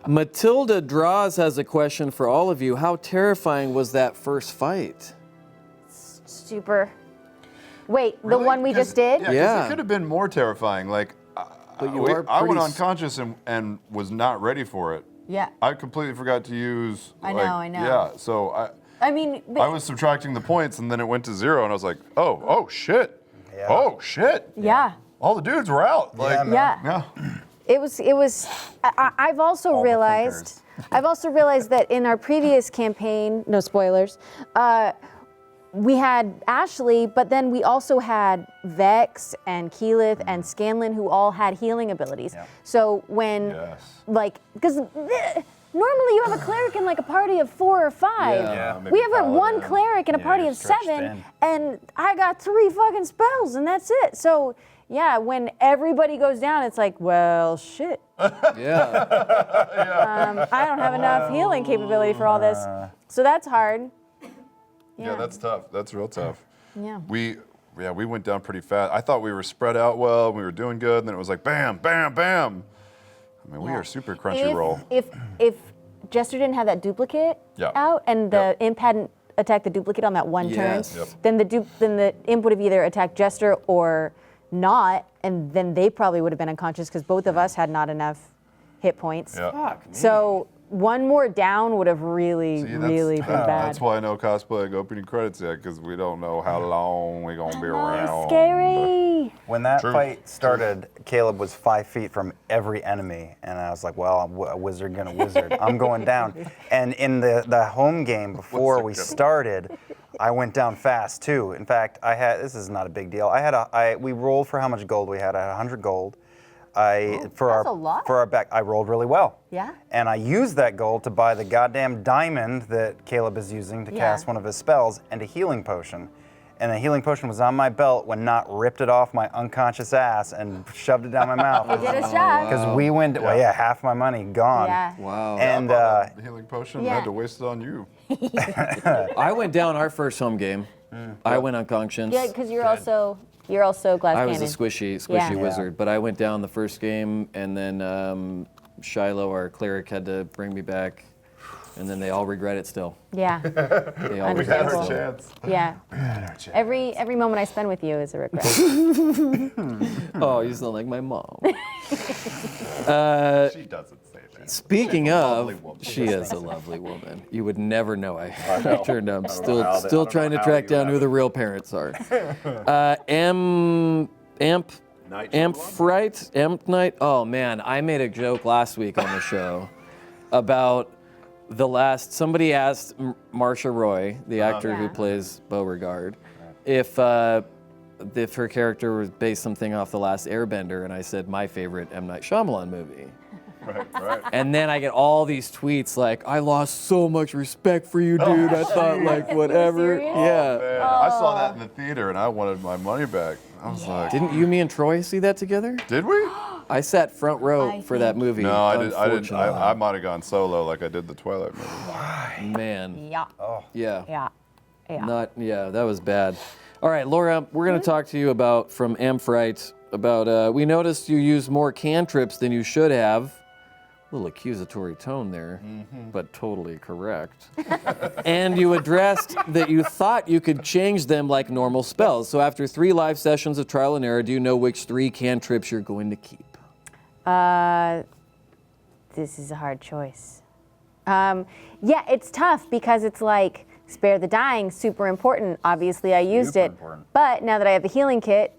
Matilda Draws has a question for all of you. How terrifying was that first fight? Super. Wait, the Really? one we just did? 'Cause Yeah. it could have been more terrifying. Like, But you are I went pretty unconscious and was not ready for it. Yeah. I completely forgot to use. I like, know. Yeah, so I mean, but I was subtracting the points and then it went to 0 and I was like, oh shit, Yeah. oh shit. yeah. All the dudes were out. Like, man. Yeah. yeah. It was. I've also All the realized. I've also realized that in our previous campaign, no spoilers, we had Ashley, but then we also had Vex and Keyleth and Scanlan, who all had healing abilities. Yeah. So when, Yes. because normally you have a cleric in like a party of 4 or 5. Yeah. maybe We have one paladin. cleric in a Yeah, party you're of stretched 7, thin. and I got 3 fucking spells, and that's it. So yeah, when everybody goes down, it's like, well, shit. Yeah. I don't have enough healing capability for all this. So that's hard. Yeah, that's tough. That's real tough. Yeah. We went down pretty fast. I thought we were spread out well. We were doing good. And then it was like bam, bam, bam. I mean, we are super crunchy roll. If Jester didn't have that duplicate Yeah. out and the imp hadn't attacked the duplicate on that one Yes. turn, Yep. then the imp would have either attacked Jester or not, and then they probably would have been unconscious because both of us had not enough hit points. Yeah. Fuck me. So one more down would have really, See, really been bad. That's why no cosplay opening credits yet, because we don't know how long we're gonna be around. Scary. When that True. fight started, Caleb was 5 feet from every enemy, and I was like, "Well, I'm a wizard gonna wizard. I'm going down." And in the home game before we started, I went down fast too. In fact, this is not a big deal. We rolled for how much gold we had. I had 100 gold. that's a lot. For our back, I rolled really well. Yeah. And I used that gold to buy the goddamn diamond that Caleb is using to Yeah. cast one of his spells and a healing potion. And the healing potion was on my belt when Not ripped it off my unconscious ass and shoved it down my mouth. It did a shot. Because we went, well, yeah, half my money gone. Yeah. Wow. And The healing potion, Yeah. I had to waste it on you. I went down our first home game. I went unconscious. Yeah, because you're also glass I was cannon. a squishy Yeah. wizard, but I went down the first game, and then Shiloh, our cleric, had to bring me back, and then they all regret it still. Yeah. They all We had regret it our still. chance. Yeah. Every moment I spend with you is a regret. Oh, you sound like my mom. She doesn't say that. Speaking lovely of, woman. she is a lovely woman. You would never know. I turned out. I'm how still they- I still don't trying know to how track you down who have the it. real parents are. Amp Night Amp Night. Oh man, I made a joke last week on the show about the last. Somebody asked Marsha Roy, the actor who plays Beauregard, if her character was based something off The Last Airbender, and I said my favorite M. Night Shyamalan movie. Right. And then I get all these tweets like, I lost so much respect for you, dude. I thought like whatever. serious? Yeah. Man, I saw that in the theater and I wanted my money back. I was like, Didn't you, me, and Troy see that together? did we? I sat front row I for that movie. No, I didn't. unfortunately. I might have gone solo like I did the Twilight movie. Man. Yeah. Yeah. Yeah. That was bad. All right, Laura, we're going to talk to you about, from Amphrite, about, we noticed you use more cantrips than you should have. A little accusatory tone there, but totally correct. And you addressed that you thought you could change them like normal spells. So after 3 live sessions of trial and error, do you know which 3 cantrips you're going to keep? This is a hard choice. Yeah, it's tough because it's like spare the dying, super important. Obviously, I used Super it. important. But now that I have the healing kit,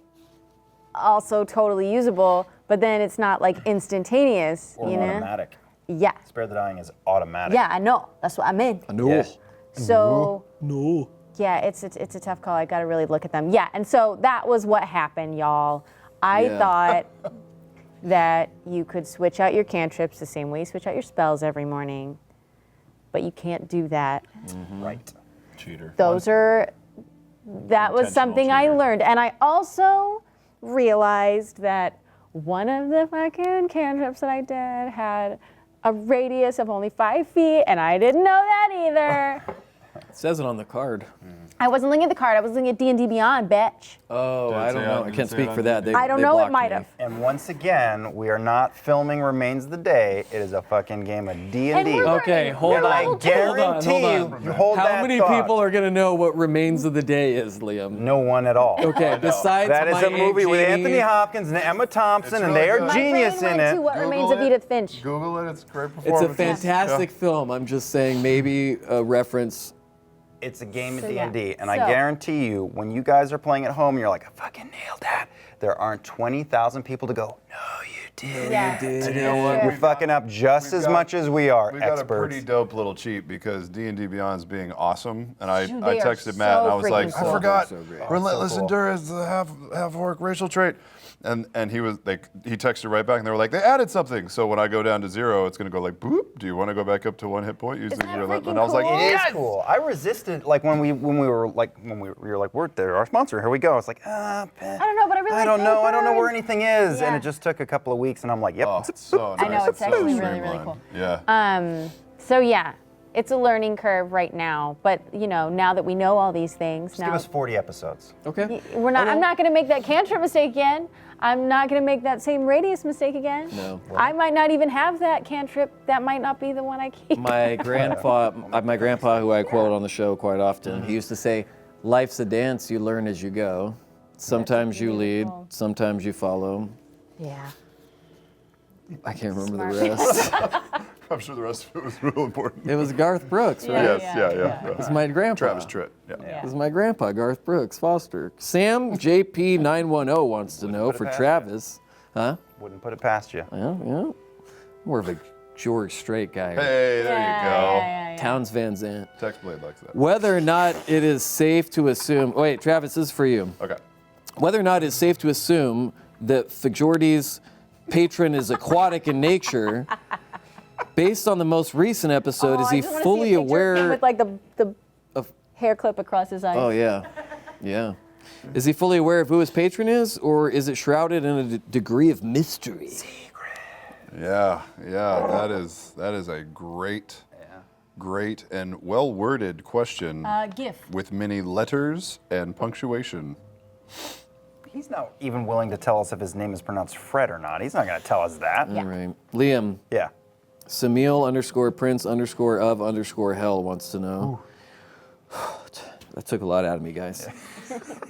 also totally usable, but then it's not like instantaneous, Or you know? automatic. Yeah. Spare the dying is automatic. Yeah, I know. That's what I meant. No. Yeah. So, No. yeah, it's a tough call. I got to really look at them. Yeah, and so that was what happened, y'all. I Yeah. thought that you could switch out your cantrips the same way you switch out your spells every morning, but you can't do that. Right. Cheater. That was Intentional something I cheater. learned. And I also realized that one of the fucking cantrips that I did had a radius of only 5 feet, and I didn't know that either. It says it on the card. I wasn't looking at the card. I was looking at D&D Beyond, bitch. Oh, I don't know. I can't speak for that. I don't know. It might have. And once again, we are not filming Remains of the Day. It is a fucking game of D&D. And we're Okay, hold And on. I guarantee hold on. you hold How that many thought. people are going to know what Remains of the Day is, Liam? No one at all. Okay, besides That is my a movie Aunt with Jeannie. Anthony Hopkins and Emma Thompson, It's and really they are good. My genius brain in went it. to What Remains Google of Edith Finch. Google it. It's a great It's performance. a fantastic film. I'm just saying maybe a reference. It's a game of So, yeah. D&D, and I So- guarantee you, when you guys are playing at home, you're like, I fucking nailed that. There aren't 20,000 people to go, no, you did. Yeah. And you know what? You're fucking up just we've as got- much as we are, We got experts. a pretty dope little cheat because D&D Beyond's being awesome, and I Dude, they are texted Matt and so I was like, freaking I cool. forgot, So great. relentless So cool. endurance is a half orc racial trait, and he was like, he texted right back, and they were like, they added something, so when I go down to 0, it's gonna go like boop. Do you want to go back up to 1 hit point using that your freaking and I was like, cool? It is yes! cool. I resisted, like when we were like, we're there, our sponsor, here we go. It's like, I don't know, but I really I don't like know, I don't know papers. where anything is, and Yeah. it just took a couple of weeks, and I'm like, yep. Oh, it's so nice. I know, it's so actually really, really streamlined. cool. Yeah. So yeah, it's a learning curve right now. But you know, now that we know all these things, Just give us 40 episodes. Okay. we're not. I'm not going to make that cantrip mistake again. I'm not going to make that same radius mistake again. No. I might not even have that cantrip. That might not be the one I keep. My grandpa, who I quote on the show quite often, he used to say, life's a dance, you learn as you go. Sometimes you lead, beautiful. sometimes you follow. Yeah. I can't remember the Smart. rest. I'm sure the rest of it was real important. It was Garth Brooks, right? Yes, yeah. It was my grandpa. Travis Tritt. Yeah. It was my grandpa, Garth Brooks Foster. Sam JP910 wants to know for past Travis. Huh? Wouldn't put it past you. Yeah. More of a George Strait guy. Hey, there you go. Towns Van Zandt. Text Blade likes that. Whether or not it is safe to assume. Wait, Travis, this is for you. Okay. Whether or not it's safe to assume that Fjordy's patron is aquatic in nature, based on the most recent episode, is I he just wanna see a fully picture of him aware with like the of? hair clip across his eyes? Oh yeah. Is he fully aware of who his patron is, or is it shrouded in a degree of mystery? Yeah. That is a great and well worded question GIF. with many letters and punctuation. He's not even willing to tell us if his name is pronounced Fred or not. He's not going to tell us that. All right, Liam. Yeah. Samil_Prince_of_hell wants to know. That took a lot out of me, guys.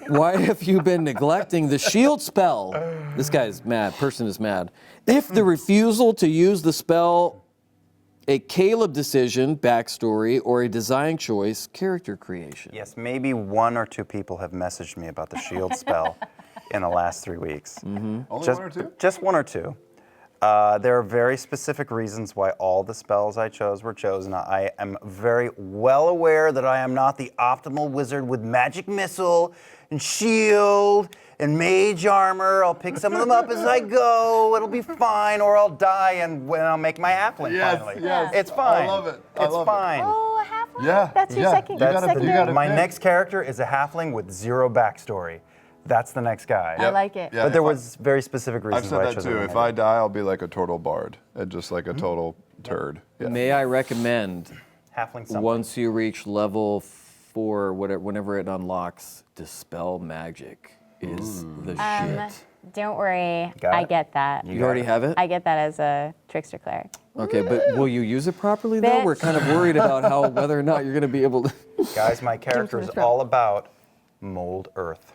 Why have you been neglecting the shield spell? This guy is mad. Person is mad. If the refusal to use the spell a Caleb decision, backstory, or a design choice, character creation. Yes, maybe 1 or 2 people have messaged me about the shield spell. in the last 3 weeks. Only Just, one or two? Just one or two. There are very specific reasons why all the spells I chose were chosen. I am very well aware that I am not the optimal wizard with magic missile and shield and mage armor. I'll pick some of them up as I go. It'll be fine, or I'll die and when I'll make my halfling finally. yes. It's fine. I love it. It's fine. Oh, a halfling? Yeah, That's your yeah. second. You gotta- secondary? you gotta- My pick. next character is a halfling with 0 backstory. That's the next guy. I like it. Yeah, But there if I- was very specific reasons I've said why I that chose too. the If one I did. die, I'll be like a total bard and just like a total turd. Yeah. May I recommend Halfling something. once you reach level 4, whenever it unlocks, Dispel Magic is the shit. Don't worry, Got I it? get that. You already have it? I get that as a trickster cleric. Okay, but will you use it properly though? Bitch. We're kind of worried about how whether or not you're going to be able to. Guys, my character is all about mold earth.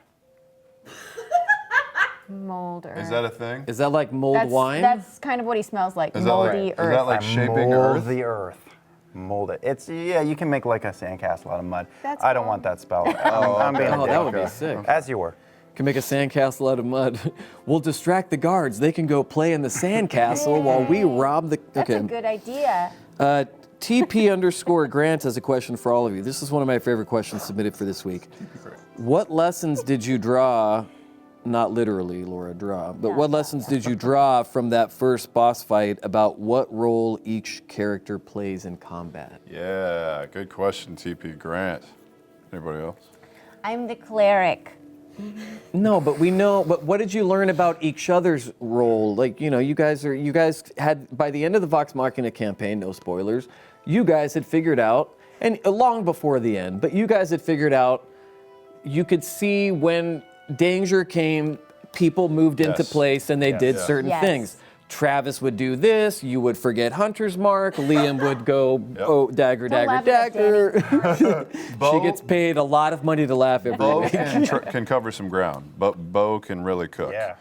Mold earth. Is that a thing? Is that like mold wine? That's kind of what he smells like. Is that like, Moldy is earth. that like I shaping mold earth? the earth. Mold it. It's you can make like a sandcastle out of mud. That's I don't cool. want that spell. I'm being a Oh, that would dick. be sick. As you were. Can make a sandcastle out of mud. We'll distract the guards. They can go play in the sandcastle while we rob the. That's Okay. a good idea. TP_Grant has a question for all of you. This is one of my favorite questions submitted for this week. What lessons did you draw? Not literally, Laura, draw. But what lessons did you draw from that first boss fight about what role each character plays in combat? Yeah, good question, TP Grant. Anybody else? I'm the cleric. No, but we know. But what did you learn about each other's role? Like, you guys had by the end of the Vox Machina campaign, no spoilers, you guys had figured out, and long before the end, but you guys had figured out. You could see when danger came, people moved into Yes. place and they did certain Yes. things. Travis would do this, you would forget Hunter's Mark, Liam would go, oh, dagger, Don't dagger, laugh at dagger. She gets paid a lot of money to laugh every Bo week. can cover some ground, but Bo can really cook. Yeah.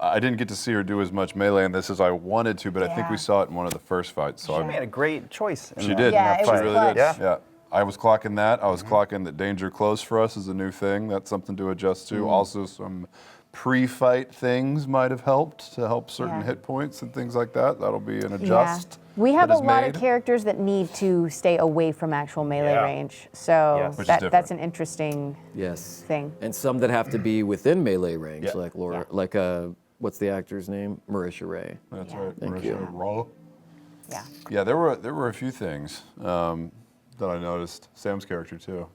I didn't get to see her do as much melee in this as I wanted to, but I think we saw it in one of the first fights. So She made a great choice. In she that- did. Yeah, in that it She was fight. really clutch. did. Yeah. Yeah. I was clocking that. I was clocking that danger close for us is a new thing. That's something to adjust to. Also, some pre-fight things might have helped to help certain Yeah. hit points and things like that. That'll be an adjust. We have that a is lot made. of characters that need to stay away from actual melee Yeah. range. So Yes. Which is that's different. an interesting Yes. thing. And some that have to be within melee range, Yeah. like Laura, like what's the actor's name? Marisha Ray. That's Yeah. right. Thank Marisha you. Roll. Yeah. Yeah, there were a few things that I noticed. Sam's character too.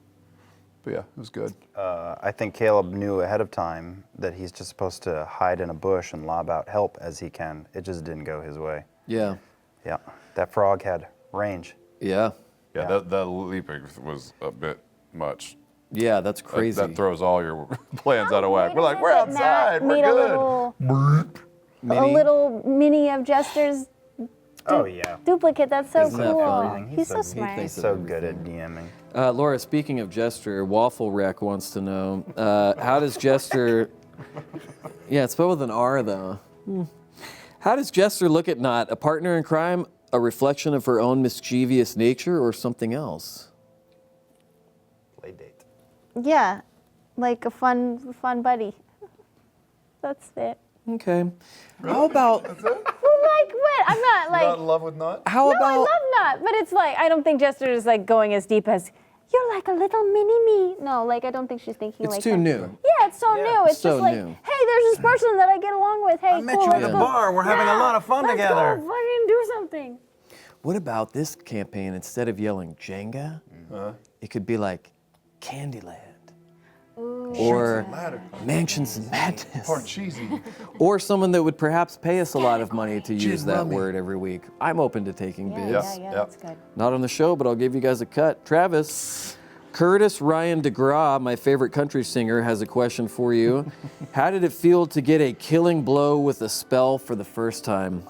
But yeah, it was good. I think Caleb knew ahead of time that he's just supposed to hide in a bush and lob out help as he can. It just didn't go his way. Yeah. Yeah. That frog had range. Yeah. Yeah, that leaping was a bit much. Yeah, that's That- crazy. That throws all your plans How out of whack. great We're is like, it we're that Matt outside. We're made good. a little mini of Jester's Oh, yeah. duplicate. That's so Isn't that cool. fun? He's so smart. He's so good at DMing. Laura, speaking of Jester, Waffle Wreck wants to know, how does Jester... Yeah, it's spelled with an R, though. How does Jester look at Not? A partner in crime, a reflection of her own mischievous nature, or something else? Play date. Yeah, like a fun buddy. That's it. Okay. How about... Well, like what? I'm not like. Not in love with Not? How No, I about... love Not, but it's like I don't think Jester is like going as deep as you're like a little mini me. No, like I don't think she's thinking It's like too that. new. Yeah, it's so new. It's So just like, new. hey, there's this person that I get along with. Hey, I met cool, you at let's a go. bar. We're having a lot of fun let's together. Go fucking do something. What about this campaign? Instead of yelling Jenga, it could be like Candyland. Or Mansions of Madness. Part cheesy. Or someone that would perhaps pay us a lot of money to use that word every week. I'm open to taking bids. Yeah, that's good. Not on the show, but I'll give you guys a cut. Travis, Curtis Ryan DeGraw, my favorite country singer, has a question for you. How did it feel to get a killing blow with a spell for the first time?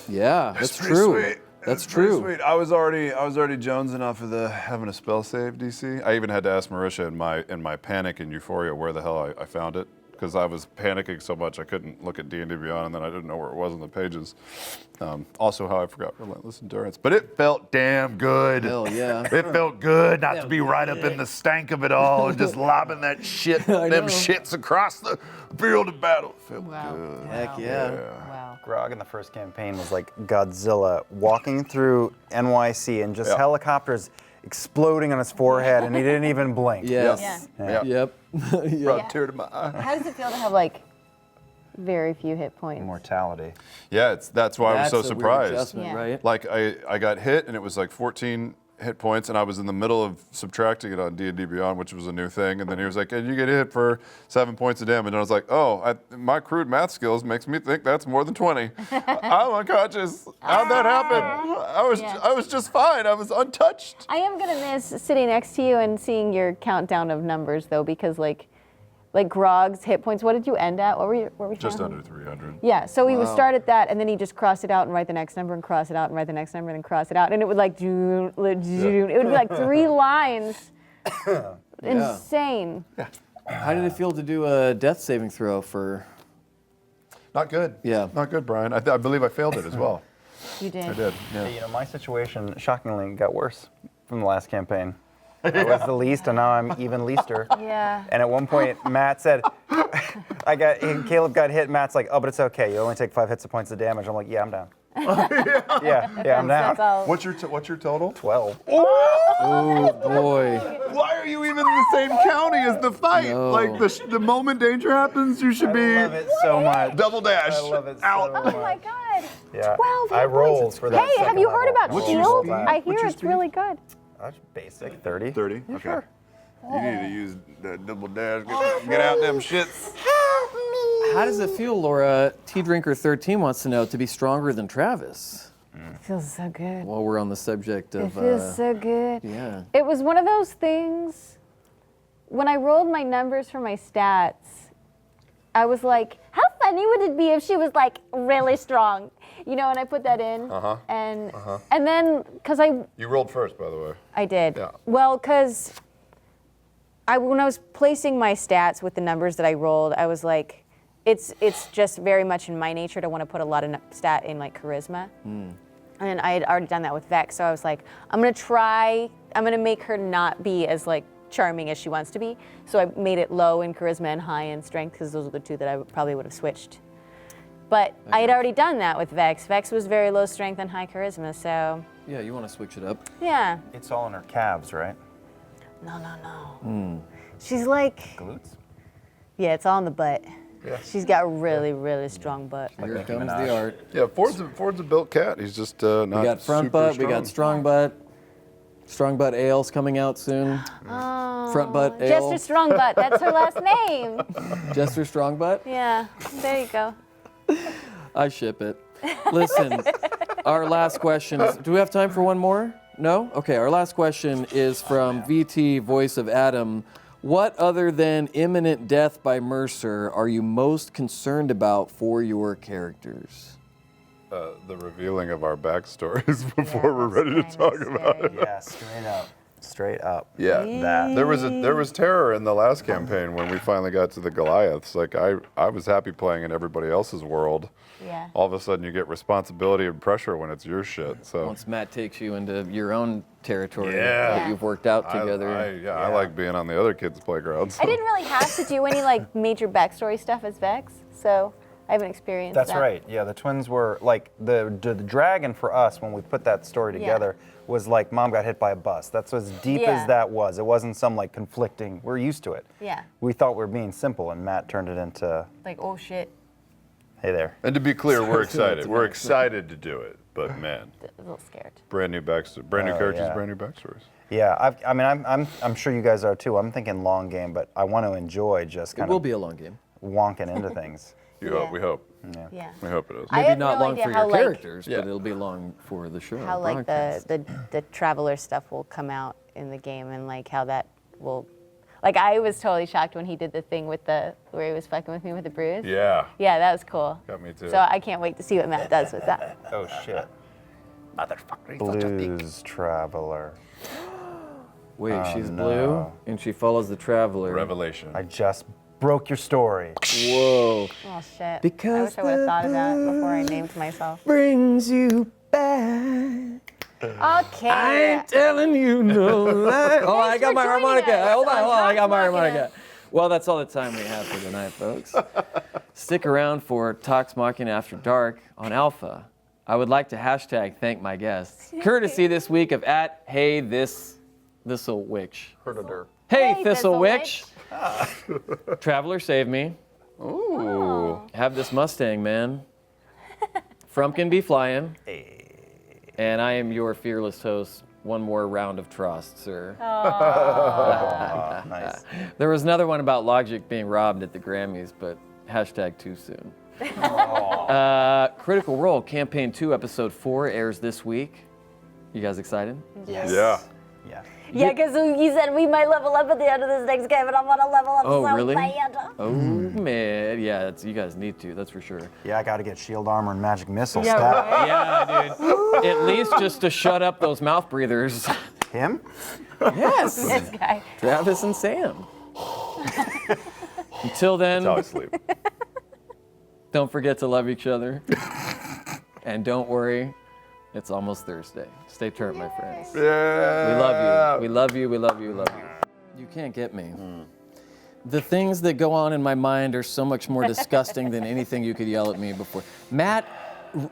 Yeah, that's pretty true. sweet. That's Pretty true. Sweet. I was already jonesing off of the having a spell save DC. I even had to ask Marisha in my panic and euphoria where the hell I found it because I was panicking so much I couldn't look at D&D Beyond, and then I didn't know where it was on the pages. Also, how I forgot Relentless Endurance, but it felt damn good. Hell yeah. It felt good not to be right up in the stank of it all and just lobbing that shit, them shits across the field of battle. It felt good. Heck yeah. Wow. Grog in the first campaign was like Godzilla walking through NYC and just helicopters exploding on his forehead, and he didn't even blink. Yes. Yeah. Yep. Brought a tear to my eye. How does it feel to have like very few hit points? Immortality. Yeah, that's why I was so That's a weird surprised. adjustment, Yeah. right? Like I got hit and it was like 14 hit points, and I was in the middle of subtracting it on D&D Beyond, which was a new thing. And then he was like, "And you get hit for 7 points of damage." And I was like, "Oh, my crude math skills makes me think that's more than 20." I'm unconscious. How'd that happen? I was just fine. I was untouched. I am gonna miss sitting next to you and seeing your countdown of numbers though, because like Grog's hit points. What did you end at? What were we? Just found? under 300. Yeah, so he would start at that, and then he just cross it out and write the next number, and cross it out and write the next number, and then cross it out, and it would like it would be like 3 lines. Insane. How did it feel to do a death saving throw for? Not good. Yeah. Not good, Brian. I believe I failed it as well. You did. I did. Yeah. You know, my situation shockingly got worse from the last campaign. I was the least, and now I'm even leaster. Yeah. And at one point, Matt said, Caleb got hit. Matt's like, "Oh, but it's okay. You only take 5 hits of points of damage." I'm like, "Yeah, I'm down." yeah, I'm down. That's all. What's your total? 12. Oh boy. Why are you even in the same county as the fight? No. Like the moment danger happens, you should I love it so much. double dash. I love it so Out. much. Oh my God. Yeah. 12 I hit rolled points. for that. Hey, have second you heard level. about What's your shield? speed? I What's hear your it's speed? really good. That's basic. 30. 30? Okay. Sure. You need to use that double dash. Get out them shits. How does it feel, Laura? Tea Drinker 13 wants to know to be stronger than Travis. It feels so good. While we're on the subject It of. feels so good. Yeah. It was one of those things, when I rolled my numbers for my stats, I was like, how funny would it be if she was like really strong? You know, and I put that in. And then, because You rolled first, by the way. I did. Yeah. Well, because when I was placing my stats with the numbers that I rolled, I was like, it's just very much in my nature to want to put a lot of stat in like charisma. And I had already done that with Vex, so I was like, I'm gonna make her not be as like charming as she wants to be. So I made it low in charisma and high in strength, because those are the two that I probably would have switched. But I had already done that with Vex. Vex was very low strength and high charisma, so Yeah, you want to switch it up. yeah. It's all in her calves, right? No. She's like, Glutes? yeah, it's all in the butt. She's got a really, really strong butt. Here Nicki comes Minaj. the art. Yeah, Ford's a built cat. He's just not We got front super butt, strong. we got strong butt. Strong butt ale's coming out soon. Front butt ale. Jester Strong Butt, that's her last name. Jester strong butt. Yeah, there you go. I ship it. Listen, our last question is, do we have time for one more? No? Okay, our last question is from VT, voice of Adam. What other than imminent death by Mercer are you most concerned about for your characters? The revealing of our backstories before we're ready to talk about it. Yeah, straight up. Yeah, That. there was terror in the last campaign when we finally got to the Goliaths. Like I was happy playing in everybody else's world. Yeah. All of a sudden you get responsibility and pressure when it's your shit. So Once Matt takes you into your own territory Yeah. that you've worked out together. I like being on the other kids' playgrounds. I didn't really have to do any like major backstory stuff as Vex, so I haven't experienced That's that. right. Yeah, the twins were like the dragon for us when we put that story together was like mom got hit by a bus. That's as deep Yeah. as that was. It wasn't some like conflicting. We're used to it. Yeah. We thought we were being simple, and Matt turned it into Like, oh shit, hey there. And to be clear, we're excited. We're excited to do it. But man, a little scared. brand new backstory, brand new Oh, characters, yeah. brand new backstories. Yeah, I'm sure you guys are too. I'm thinking long game, but I want to enjoy just It kind will of be a long game. wonking into things. You hope. We hope. Yeah. We hope it is. I Maybe have not no long idea for how, your like- characters, Yeah. but it'll be long for the show. How like broadcast. the traveler stuff will come out in the game, and like how that will, like I was totally shocked when he did the thing with where he was fucking with me with the bruise. Yeah. Yeah, that was cool. Got me too. So I can't wait to see what Matt does with that. Oh shit. Motherfucker. Blues Traveler. Wait, she's no. blue and she follows the traveler. Revelation. I just broke your story. Whoa. Oh shit. Because I wish I would have thought of that before I named myself. Brings you back. Okay. I ain't telling you no lie. Oh, I got for my joining harmonica. us Hold on, on I got my Talks Machina. harmonica. Well, that's all the time we have for tonight, folks. Stick around for Talks Machina After Dark on Alpha. I would like to hashtag thank my guests. Courtesy this week of @HeyThisThistle Witch. Hey, Hey, Thistle Thistle Witch. Traveler Save Me. Ooh. Have this Mustang, man. Frumpkin be flying. And I am your fearless host. One more round of Trost, sir. Nice. There was another one about Logic being robbed at the Grammys, but hashtag too soon. Critical Role Campaign 2, Episode 4 airs this week. You guys excited? Yes. Yeah. Yeah. Yeah, because you said we might level up at the end of this next game, and I want to level up Oh, so really? bad. Oh, man. Yeah, you guys need to, that's for sure. Yeah, I got to get shield armor and magic missile Yeah, stat. right? Yeah, dude. At least just to shut up those mouth breathers. Him? Yes. This guy. Travis and Sam. Until then, That's how I sleep. don't forget to love each other. And don't worry, it's almost Thursday. Stay turned, my friends. Yeah. We love you. We love you. We love you. We love you. You can't get me. The things that go on in my mind are so much more disgusting than anything you could yell at me before. Matt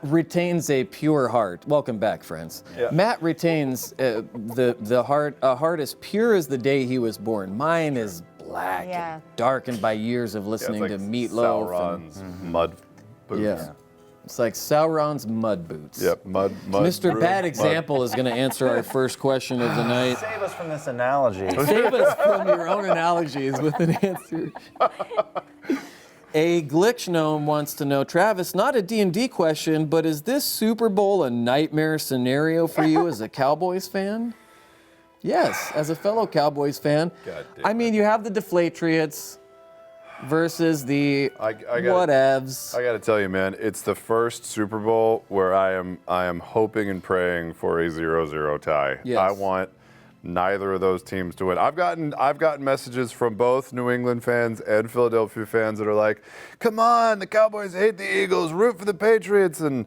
retains a pure heart. Welcome back, friends. Yeah. Matt retains the heart, a heart as pure as the day he was born. Mine is black, Yeah. and darkened by years of Yeah, it's listening like to Meatloaf. and- Sauron's mud boots. yeah. It's like Sauron's mud boots. Yep, mud. Mr. broom, Bad mud. Example is going to answer our first question of the night. Save us from this analogy. Save us from your own analogies with an answer. A Glitch Gnome wants to know, Travis, not a D&D question, but is this Super Bowl a nightmare scenario for you as a Cowboys fan? Yes, as a fellow Cowboys fan. God damn I mean, you have the Deflatriots versus the I gotta- whatevs. I got to tell you, man, it's the first Super Bowl where I am hoping and praying for a 0-0 tie. Yes. I want neither of those teams to win. I've gotten messages from both New England fans and Philadelphia fans that are like, "Come on, the Cowboys hate the Eagles, root for the Patriots," and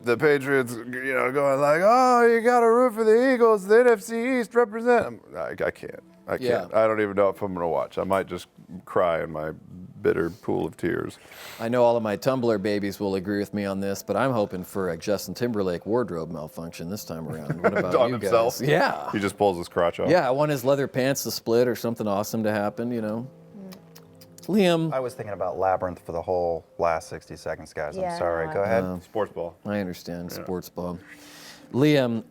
the Patriots, going like, "Oh, you got to root for the Eagles. The NFC East represent." I can't. I can't. Yeah. I don't even know if I'm gonna watch. I might just cry in my bitter pool of tears. I know all of my Tumblr babies will agree with me on this, but I'm hoping for a Justin Timberlake wardrobe malfunction this time around. What about On you himself? guys? Yeah. He just pulls his crotch off. Yeah, I want his leather pants to split or something awesome to happen, Liam, I was thinking about Labyrinth for the whole last 60 seconds, guys. Yeah, I'm sorry. no, Go ahead. Sports ball. I understand, sports ball. Liam,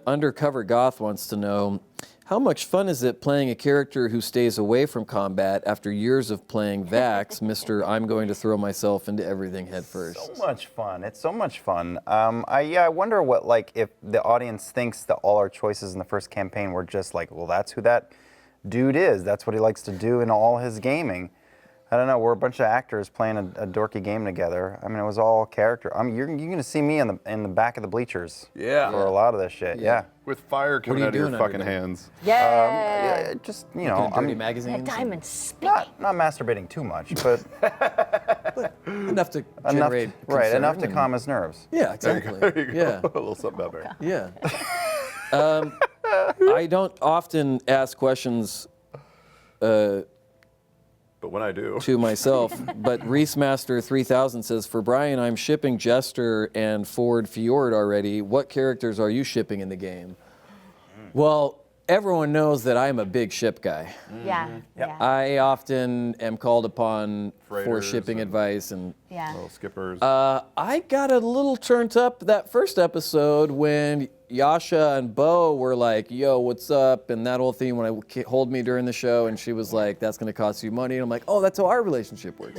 Undercover Goth wants to know, how much fun is it playing a character who stays away from combat after years of playing Vax, Mr. I'm going to throw myself into everything head first? So much fun. It's so much fun. I wonder what, if the audience thinks that all our choices in the first campaign were just like, well, that's who that dude is. That's what he likes to do in all his gaming. I don't know. We're a bunch of actors playing a dorky game together. I mean, it was all character. You're going to see me in the back of the bleachers. Yeah. For a lot of this shit. Yeah. With fire coming you out of your doing fucking under there? hands. Yeah. Just Dirty I'm magazines? Diamond spinning. not masturbating too much, but Enough to enough. generate concern Enough to and- calm his nerves. Yeah, exactly. There you go. Yeah. A little something out there. Yeah. I don't often ask questions But when I do. to myself, but Reesemaster 3000 says, for Brian, I'm shipping Jester and Ford Fjord already. What characters are you shipping in the game? Well, everyone knows that I'm a big ship guy. Yeah. I often am called upon for Freighters shipping and- advice and Yeah. Little skippers. I got a little turned up that first episode when Yasha and Bo were like, yo, what's up? And that whole thing when I hold me during the show and she was like, that's gonna cost you money. And I'm like, oh, that's how our relationship works.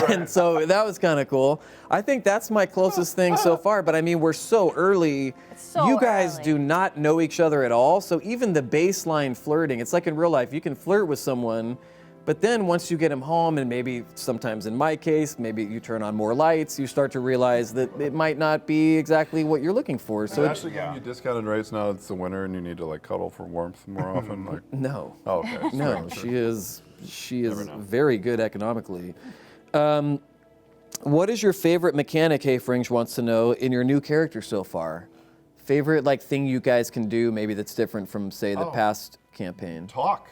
And so that was kind of cool. I think that's my closest thing so far, but I mean, we're so early. so You guys early. do not know each other at all. So even the baseline flirting, it's like in real life, you can flirt with someone, But then once you get him home, and maybe sometimes in my case, maybe you turn on more lights, you start to realize that it might not be exactly what you're looking for. So So actually giving you discounted rates now it's the winter and you need to like cuddle for warmth more often. Like, no. oh, okay. No, she is very good economically. What is your favorite mechanic, Hey Fringe wants to know, in your new character so far? Favorite like thing you guys can do, maybe that's different from say the past campaign. Talk.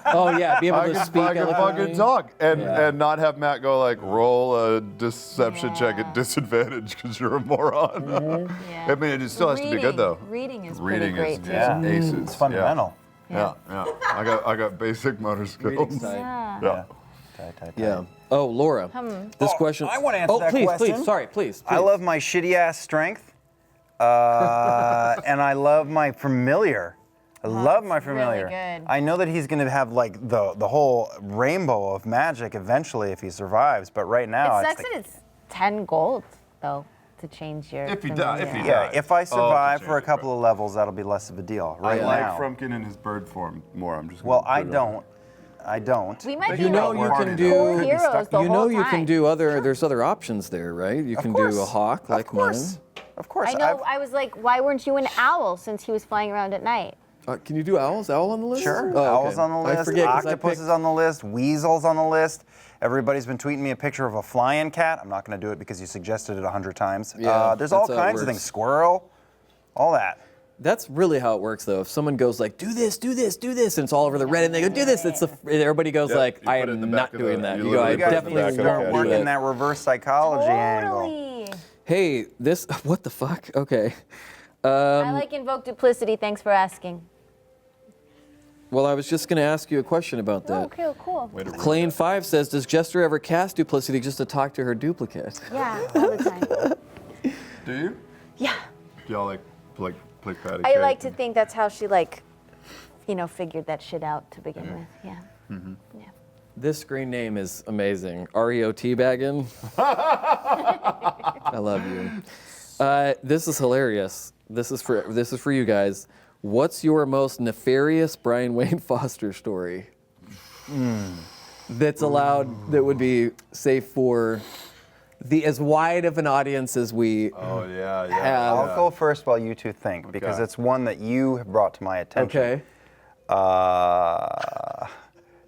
Oh yeah, be able I to can speak fucking eloquently. talk and not have Matt go like roll a deception check at disadvantage because you're a moron. Yeah. I mean, it still has to be good though. Reading is Reading pretty is great too. Yeah. aces. It's fundamental. Yeah. I got basic motor skills. Reading's tight. Yeah. Tight. Yeah. Oh, Laura, this question. I wanna answer that please, question. please. Sorry, please. I love my shitty ass strength, and I love my familiar. I love my familiar. good. I know that he's going to have like the whole rainbow of magic eventually if he survives, but right now It it's sucks that it's 10 gold though to change your. If he familiar. dies, if he yeah. dies. If I survive to for a change it, couple of levels, that'll be less of a deal. Right I like now. Frumpkin in his bird form more. I'm just. Well, gonna I put it on. don't. I don't. We might You be know like you can cool do. heroes the You know whole you time. can do other. There's other options there, right? You can do a hawk like of course. mine. Of course. I know. I was like, why weren't you an owl since he was flying around at night? Can you do owls? Owl on the list? Sure. Oh, Owls okay. on the list. I forget 'cause I Octopus picked- is on the list. Weasel's on the list. Everybody's been tweeting me a picture of a flying cat. I'm not going to do it because you suggested it 100 times. Yeah, there's all that's how it kinds of things. works. Squirrel, all that. That's really how it works, though. If someone goes like, "Do this, do this, do this," and it's all over the Reddit, and they go, "Do this," everybody goes Yep, like, you "I put it in am the not back of doing the- that." you You go, "I literally put it in the definitely back of the won't cat. do Working that." that reverse psychology angle. Totally. Hey, this what the fuck? Okay. I like invoke duplicity. Thanks for asking. Well, I was just going to ask you a question about that. Okay, cool. Way to read Clane that. 5 says, "Does Jester ever cast duplicity just to talk to her duplicate?" Yeah, all the time. Do you? Yeah. Do y'all like play patty I cake? like to think that's how she figured that shit out to begin with. Yeah. Yeah. This screen name is amazing. REO Teabaggin. I love you. This is hilarious. This is for you guys. What's your most nefarious Brian Wayne Foster story? That's allowed. That would be safe for as wide of an audience as we Oh yeah. have. I'll go first while you two think because Okay. it's one that you have brought to my attention. Okay.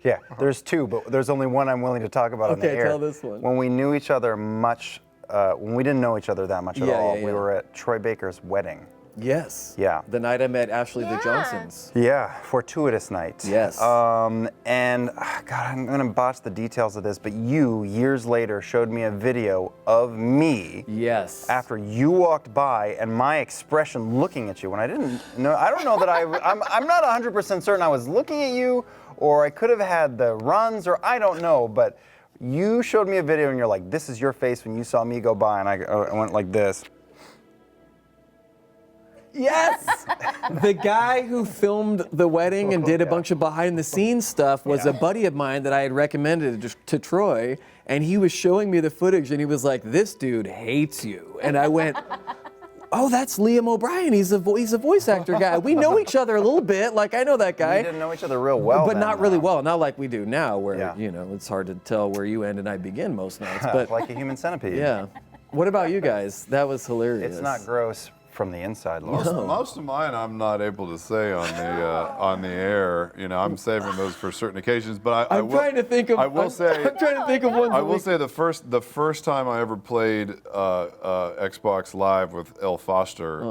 Yeah, there's two, but there's only one I'm willing to talk about on the Okay, air. tell this one. When we knew each other when we didn't know each other that much at Yeah, all, yeah, we yeah. were at Troy Baker's wedding. Yes. Yeah. The night I met Ashley the Yeah. Johnsons. Yeah, fortuitous night. Yes. And God, I'm gonna botch the details of this, but you years later showed me a video of me Yes. after you walked by and my expression looking at you when I didn't know. I don't know that I'm not 100% certain I was looking at you, or I could have had the runs, or I don't know, but you showed me a video and you're like, "This is your face when you saw me go by," and I went like this. Yes! The guy who filmed the wedding and did a bunch of behind the scenes stuff was a buddy of mine that I had recommended to Troy, and he was showing me the footage and he was like, "This dude hates you." And I went, "Oh, that's Liam O'Brien. He's a voice actor guy. We know each other a little bit. Like, I know that We guy." didn't know each other real well, But then, not really though. well, not like we do now, where, Yeah. it's hard to tell where you end and I begin most nights. But like a human centipede. yeah. What about you guys? That was hilarious. It's not gross from the inside, Laura. Most of mine I'm not able to say on the air. You know, I'm saving those for certain occasions. But I I'm will, trying to think of. I will say. I'm trying to think of ones. I that will we- say the first time I ever played Xbox Live with Elle Foster,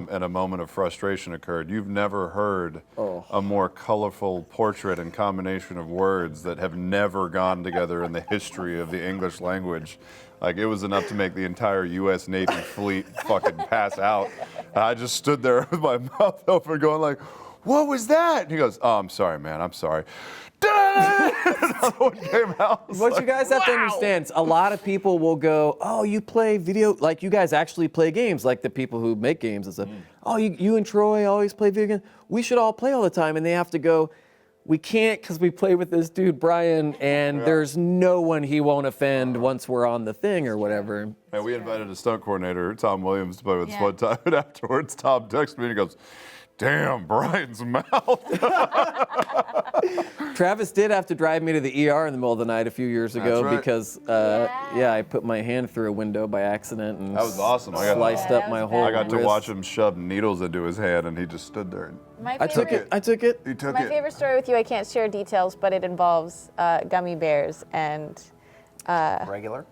and a moment of frustration occurred. You've never heard a more colorful portrait and combination of words that have never gone together in the history of the English language. Like, it was enough to make the entire U.S. Navy fleet fucking pass out. And I just stood there with my mouth open going like, "What was that?" And he goes, "Oh, I'm sorry, man, I'm sorry." Another one came out. I was What like, you guys have to "Wow." understand is a lot of people will go, "Oh, you play video, like you guys actually play games," like the people who make games and stuff. "Oh, you and Troy always play video games. We should all play all the time." And they have to go, "We can't because we play with this dude, Brian, and there's no one he won't offend once we're on the thing or whatever." And we invited a stunt coordinator, Tom Williams, to play with us one time. And afterwards, Tom texted me and he goes, "Damn, Brian's mouth." Travis did have to drive me to the ER in the middle of the night a few years ago right. because, I put my hand through a window by accident and That was awesome. sliced up my whole I got to wrist. watch him shove needles into his hand, and he just stood there. And I took it. He took My it. favorite story with you, I can't share details, but it involves gummy bears and Regular?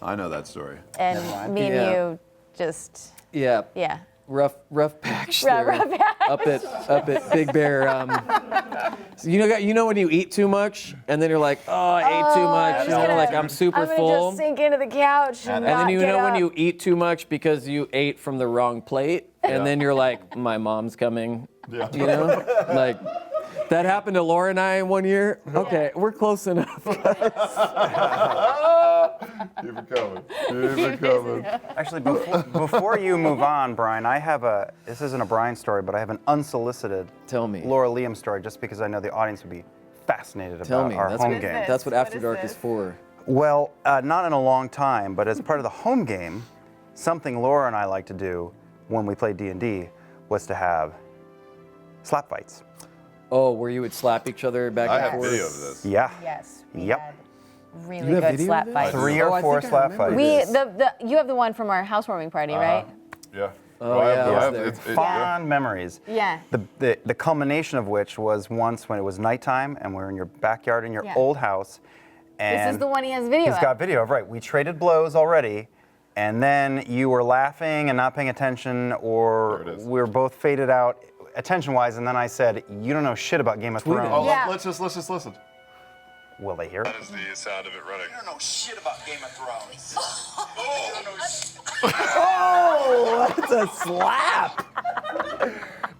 I know that story. and me and Yeah. you just Yeah. yeah. Rough patch Rough there. patch. Up at Big Bear. So you know when you eat too much and then you're like, oh, I ate too much. You know, like I'm super I'm gonna full. just sink into the couch and And not then you get know when up. you eat too much because you ate from the wrong plate, and then you're like, my mom's coming. Yeah. You know, like that happened to Laura and I one year. Okay, we're close enough. Keep it coming. Keep it coming. Actually, before you move on, Brian, this isn't a Brian story, but I have an unsolicited Tell me. Laura Liam story, just because I know the audience would be fascinated Tell about me. our That's home what, game. that's what After What is Dark this? is for. Well, not in a long time, but as part of the home game, something Laura and I like to do when we play D&D was to have slap fights. Oh, where you would slap each other back I and have forth. video of this. Yeah. Yes. We Yep. had really You have good video slap of this? fights. 3 Oh, or I 4 think I slap remember fights. We you have the one from our housewarming party, right? Yeah. Oh, yeah, I was there. yeah. Fond memories. Yeah. The culmination of which was once when it was nighttime and we're in your backyard in your Yeah. old house. And This is the one he has video he's of. got video of, right. We traded blows already, and then you were laughing and not paying attention, or There it is. we were both faded out attention-wise, and then I said, "You don't know shit about Game of Thrones." Oh, Yeah. let's just listen. Will they hear it? That is the sound of it running. You don't know shit about Game of Thrones. That's a slap.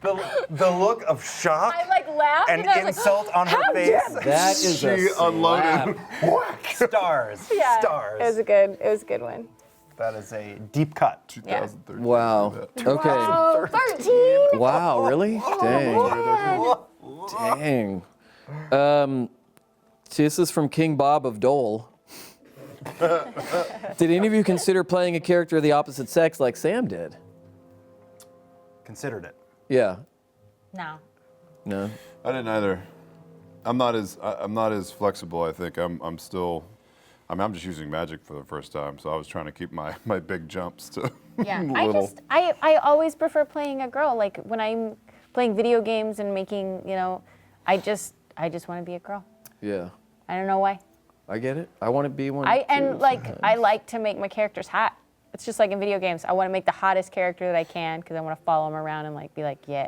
The look of shock I like laughed and I was insult like, on her "How face. dare That is She a unloaded. slap. Stars. Yeah. Stars. It was a good one. That is a deep cut. 2013. Wow. Okay. Oh, 13. Wow, really? Dang. Dang. See, this is from King Bob of Dole. Did any of you consider playing a character of the opposite sex like Sam did? Considered it. Yeah. No. No. I didn't either. I'm not as flexible. I think I'm still. I'm just using magic for the first time, so I was trying to keep my big jumps to Yeah. little. I always prefer playing a girl. Like when I'm playing video games and making, I just want to be a girl. Yeah. I don't know why. I get it. I want to be one. I too, like sometimes. to make my characters hot. It's just like in video games. I want to make the hottest character that I can because I want to follow them around and be like, yeah.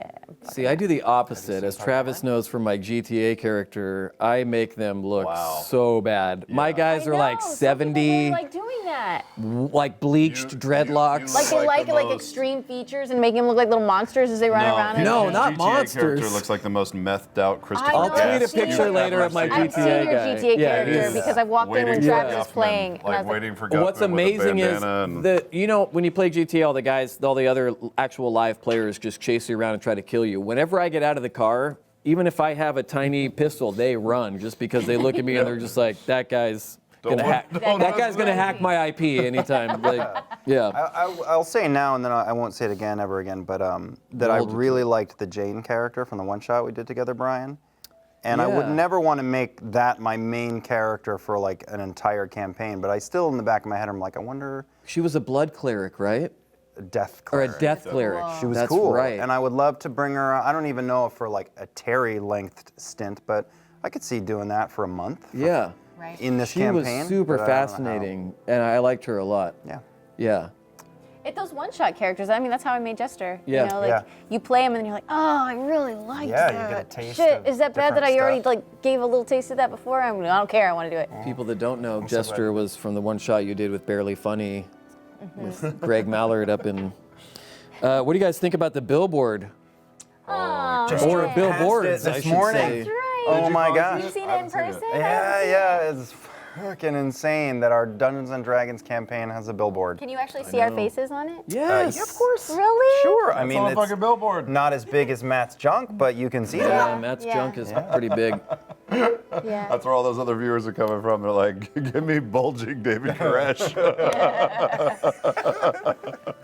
See, I do the opposite. As Travis knows from my GTA character, I make them look so bad. My guys are like 70, like doing that. like bleached dreadlocks. Like they like the like most- extreme features and make them look like little monsters as they run around. and No, his not GTA monsters. Character looks like the most methed out Christopher I know. I'll tweet a Guest picture you've later ever of my seen. I've seen GTA your guy. GTA Yeah, character he's because I've walked in Waiting when for Travis was Guffman, playing. and I like was like, waiting for Guffman What's with a amazing is bandana and- that when you play GTA, all the other actual live players just chase you around and try to kill you. Whenever I get out of the car, even if I have a tiny pistol, they run just because they look at me and they're just like, that guy's gonna hack. That guy's gonna hack my IP anytime. Like, yeah. I'll say now, and then I won't say it again ever again, but that I Hold it. really liked the Jane character from the one shot we did together, Brian. And I would Yeah. never want to make that my main character for like an entire campaign, but I still in the back of my head I'm like, I wonder, She was a blood cleric, right? death Or cleric. a death cleric. She was That's cool, right. and I would love to bring her. I don't even know if for like a Terry-length stint, but I could see doing that for a month Yeah. right. in this She campaign. was super but I don't know how. fascinating, and I liked her a lot. Yeah. Yeah. Those one-shot characters. I mean, that's how I made Jester. Yeah. You know, like Yeah. you play them and then you're like, oh, I really like Yeah, that. you get a taste Shit, of is that bad that different I already stuff. gave a little taste of that before? I don't care. I want to do it. People that don't know, so Jester glad. was from the one shot you did with Barely Funny with Greg Mallard up in. What do you guys think about the billboard? Just Or drove billboards, past it I this should morning. say. That's right. Oh my gosh. You've seen it in person? Yeah, it's fucking insane that our Dungeons and Dragons campaign has a billboard. Can you actually see our faces on it? Yes. Yeah, of course. Really? Sure. I mean, on a it's fucking billboard. not as big as Matt's junk, but you can see Yeah, it. Matt's Yeah. junk is pretty big. Yeah. That's where all those other viewers are coming from. They're like, give me bulging David Koresh.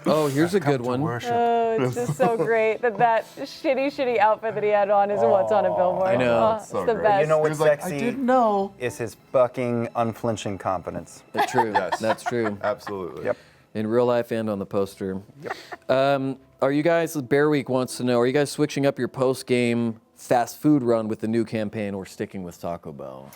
Oh, here's a good one. Oh, it's just so great that shitty outfit that he had on is what's on a billboard. I know. Oh, It's so it's the great. best. You know He what's was like, sexy? I didn't know. Is his fucking unflinching confidence. That's true. Yes. That's true. Absolutely. Yep. In real life and on the poster. Are you guys, Bear Week wants to know, are you guys switching up your post-game fast food run with the new campaign or sticking with Taco Bell?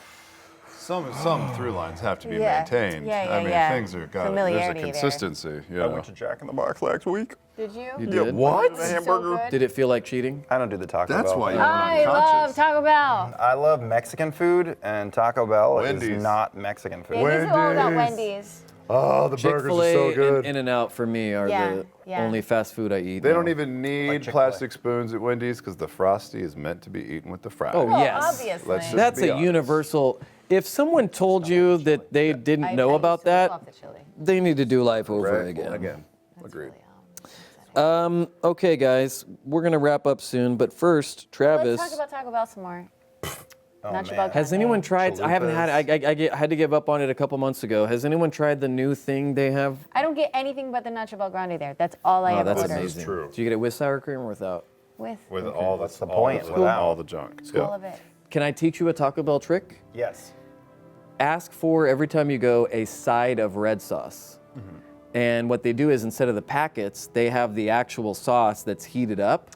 Some through lines have to be Yeah. maintained. Yeah, I mean, yeah. things are got there's a Familiarity there. consistency. You I know. went to Jack in the Box last week. Did you? You did? What? The hamburger. Did it feel like cheating? I don't do the Taco That's Bell why thing. you- I love unconscious. Taco Bell. I love Mexican food, and Taco Bell Wendy's. is not Mexican food. Yeah, he's all about Wendy's. Wendy's. Oh, the burgers are Chick-fil-A so and good. In-N-Out for me are Yeah, the yeah. only fast food I eat. They now. don't even need Chick-fil-A. plastic spoons at Wendy's because the Frosty is meant to be eaten with the fries. Oh, Well, yes. obviously. Let's just That's be a honest. universal. If someone told you that they didn't I know used about to that, love the chili. they need to do life over Right? again. Agreed. Okay, guys, we're going to wrap up soon, but first, Travis. Let's talk about Taco Bell some more. Nacho man. Bell Has Grande. anyone tried? I haven't had. I had to give up on it a couple months ago. Has anyone tried the new thing they have? I don't get anything but the Nacho Bell Grande there. That's all I Oh, ever that's order. amazing. true. Do you get it with sour cream or without? With all That's the all point, without. all the junk. All Yeah. of it. Can I teach you a Taco Bell trick? Yes. Ask for every time you go a side of red sauce. And what they do is instead of the packets, they have the actual sauce that's heated up.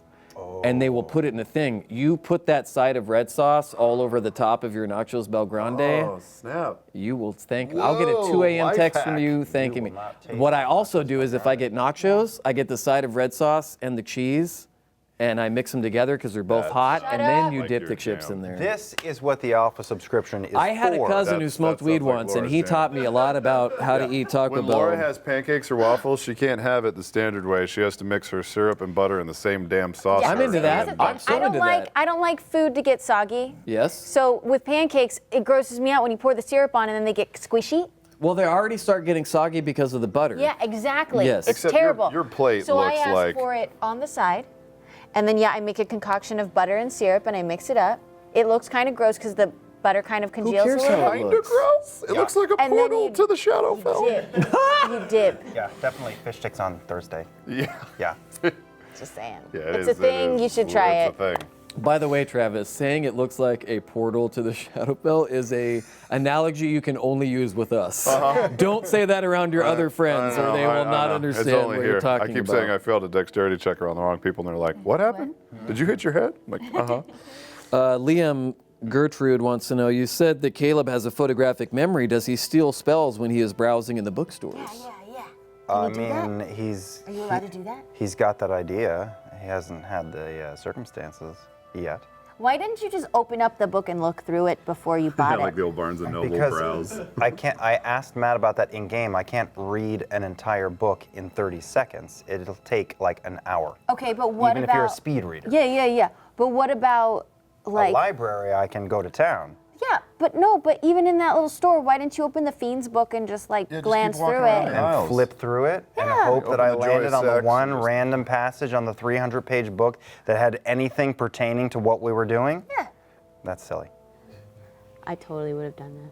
And they will put it in a thing. You put that side of red sauce all over the top of your Nachos Bel Grande. Oh snap! You will thank me. I'll get a 2 Whoa, a.m. life text from hack. you thanking will me. not taste What I the also Nachos do Bel is if I get nachos, I get the side of red sauce and the cheese, and I mix them together because they're both That's hot, and then you Like dip your the chips jam. in there. This is what the Alpha subscription is I had a for. cousin who smoked that weed sounds like once, and Laura's he jam. taught me a lot about how to eat Taco When Bell. Laura has pancakes or waffles, she can't have it the standard way. She has to mix her syrup and butter in the same damn sauce. I'm into that. I'm so into that. I don't like food to get soggy. Yes. So with pancakes, it grosses me out when you pour the syrup on and then they get squishy. Well, they already start getting soggy because of the butter. Yeah, exactly. Yes. It's Except your- terrible. your plate so looks I ask like- for it on the side, and then I make a concoction of butter and syrup and I mix it up. It looks kind of gross because the butter kind of congeals cares a little how bit. it Kinda looks? gross. It looks like a And then portal you- to the shadow You film. dip. You dip. Yeah, definitely fish sticks on Thursday. Yeah. Yeah. Just saying. Yeah, it It's is, a thing. it is. You should try It's it. a thing. By the way, Travis, saying it looks like a portal to the Shadow Bell is a analogy you can only use with us. Don't say that around your other friends, I know, or they I will not know. understand It's only what here. you're talking I keep about. saying I failed a dexterity check around the wrong people, and they're like, "What happened? Did you hit your head?" I'm like, Liam Gertrude wants to know, you said that Caleb has a photographic memory. Does he steal spells when he is browsing in the bookstores? Yeah. I mean, he's. Are you allowed to do that? He's got that idea. He hasn't had the circumstances yet. Why didn't you just open up the book and look through it before you bought like it? the old Barnes and Noble Because browse. I can't. I asked Matt about that in game. I can't read an entire book in 30 seconds. It'll take like an hour. Okay, but what Even about? if you're a speed reader. Yeah. But what about A like? library, I can go to town. Yeah, but no. But even in that little store, why didn't you open the Fiend's book and just like just glance keep walking through around it? it. Miles. And flip through it and Yeah. hope that Open I the landed joy on the section, one just- random passage on the 300-page book that had anything pertaining to what we were doing? Yeah. That's silly. I totally would have done that.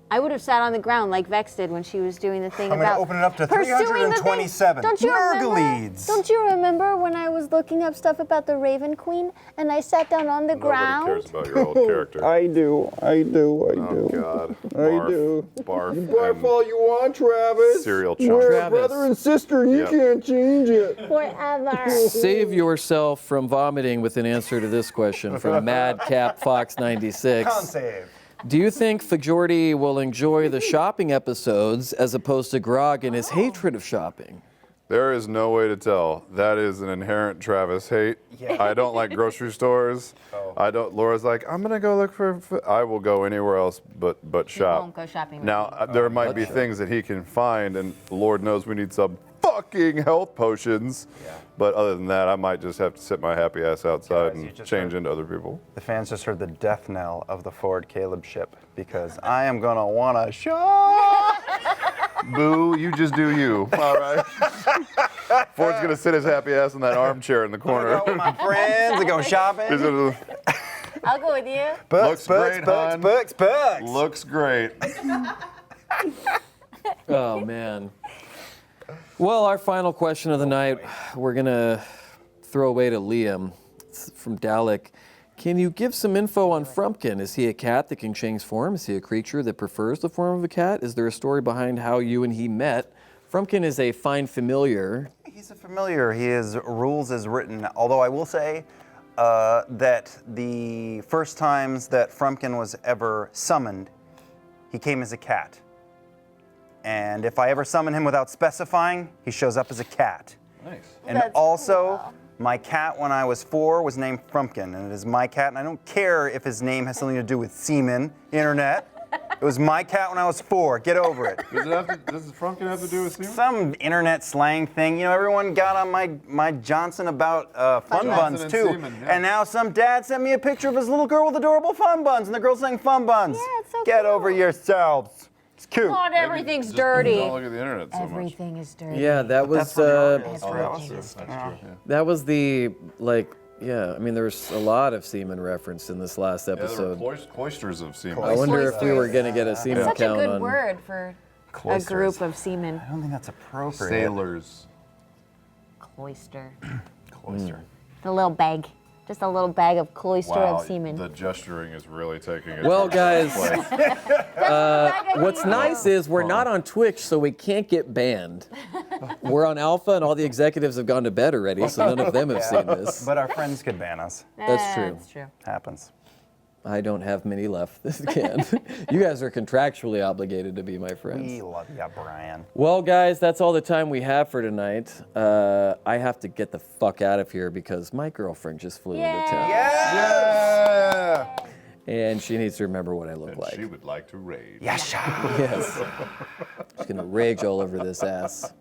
I would have sat on the ground like Vex did when she was doing the thing I'm gonna about open it up to pursuing the thing. 327. Don't you remember? Mergleeds. Don't you remember when I was looking up stuff about the Raven Queen and I sat down on the Nobody ground? cares about your old character. I do. Oh God. Barf, do. Barf. Barf and all you want, Travis. Cereal We're chunks. Travis. brother and sister. You Yep. can't change it. Forever. Save yourself from vomiting with an answer to this question from Madcap Fox 96. Con save. Do you think Fajordi will enjoy the shopping episodes as opposed to Grog and his hatred of shopping? There is no way to tell. That is an inherent Travis hate. Yeah. I don't like grocery stores. I don't. Laura's like, I'm gonna go look for. I will go anywhere else but shop. won't go shopping with Now there might be things that he can find, and Lord knows we need some fucking health potions. Yeah. But other than that, I might just have to sit my happy ass outside Guys, you and just change heard- into other people. The fans just heard the death knell of the Ford Caleb ship because I am gonna wanna shop. Boo, you just do you. All right. Ford's gonna sit his happy ass in that armchair in the corner. Go with my friends to go shopping. He's gonna- I'll go with you. Books, Looks great, hon. books. Looks great. Oh, man. Well, our final question of the night, we're going to throw away to Liam. It's from Dalek. Can you give some info on Frumpkin? Is he a cat that can change form? Is he a creature that prefers the form of a cat? Is there a story behind how you and he met? Frumpkin is a fine familiar. He's a familiar. His rules as written. Although I will say that the first times that Frumpkin was ever summoned, he came as a cat. And if I ever summon him without specifying, he shows up as a cat. Nice. And also, my cat when I was 4 was named Frumpkin, and it is my cat, and I don't care if his name has something to do with semen, internet. It was my cat when I was 4. Get over it. Does Frumpkin have to do with semen? Some internet slang thing. You know, everyone got on my Johnson about fun Johnson buns and too. semen, yeah. And now some dad sent me a picture of his little girl with adorable fun buns, and the girl's saying fun buns. Yeah, it's so Get cute. over yourselves. It's cute. Not everything's Just dirty. Don't look at the internet so much. Everything is dirty. Yeah, that was That's what the Oh, that's true. That's true. Yeah. that was the yeah. I mean, there was a lot of semen referenced in this last Yeah, there episod. were cloisters of semen. I wonder if we were gonna get a semen Such a count good on. word for a Cloisters. group of seamen. I don't think that's appropriate. Sailors. Cloister. Cloister. The little bag. Just a little bag of cloister Wow, of semen. the gesturing is really taking it. Well, to the next guys, place. what's nice is we're not on Twitch, so we can't get banned. We're on Alpha, and all the executives have gone to bed already, so none of them have seen this. But our friends could ban us. That's true. That's true. Happens. I don't have many left that can. You guys are contractually obligated to be my friends. We love ya, Brian. Well, guys, that's all the time we have for tonight. I have to get the fuck out of here because my girlfriend just flew into town. Yeah! And she needs to remember what I look And like. she would like to rage. Yes. Yes. She's gonna rage all over this ass.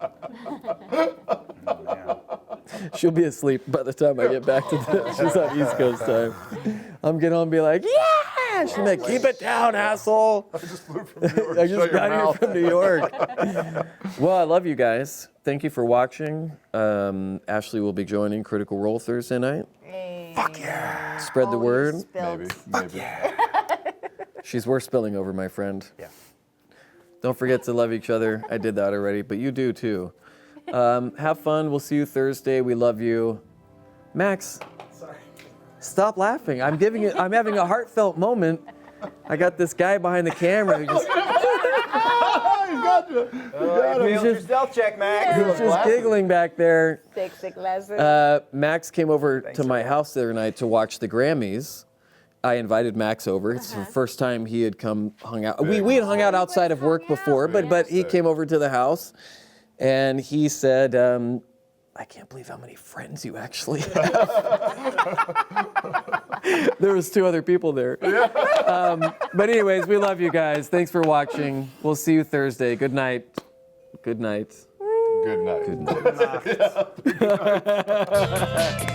She'll be asleep by the time I get back to she's on East Coast time. I'm gonna be like, yeah! She's like, keep it down, asshole. I just flew from New York. I Shut just your got here mouth. from New York. Well, I love you guys. Thank you for watching. Ashley will be joining Critical Role Thursday night. Fuck yeah. Spread the word. Maybe. She's worth spilling over, my friend. Yeah. Don't forget to love each other. I did that already, but you do too. Have fun. We'll see you Thursday. We love you. Max, stop laughing. I'm having a heartfelt moment. I got this guy behind the camera who just, Failed your stealth check, Max. who's just giggling back there. Sick lesson. Max came over to my house the other night to watch the Grammys. I invited Max over. It's the first time he had come hung out. We had hung out outside of work before, but he came over to the house, and he said, "I can't believe how many friends you actually have." There was 2 other people there. But anyways, we love you guys. Thanks for watching. We'll see you Thursday. Good night. Good night. Good night. Good night.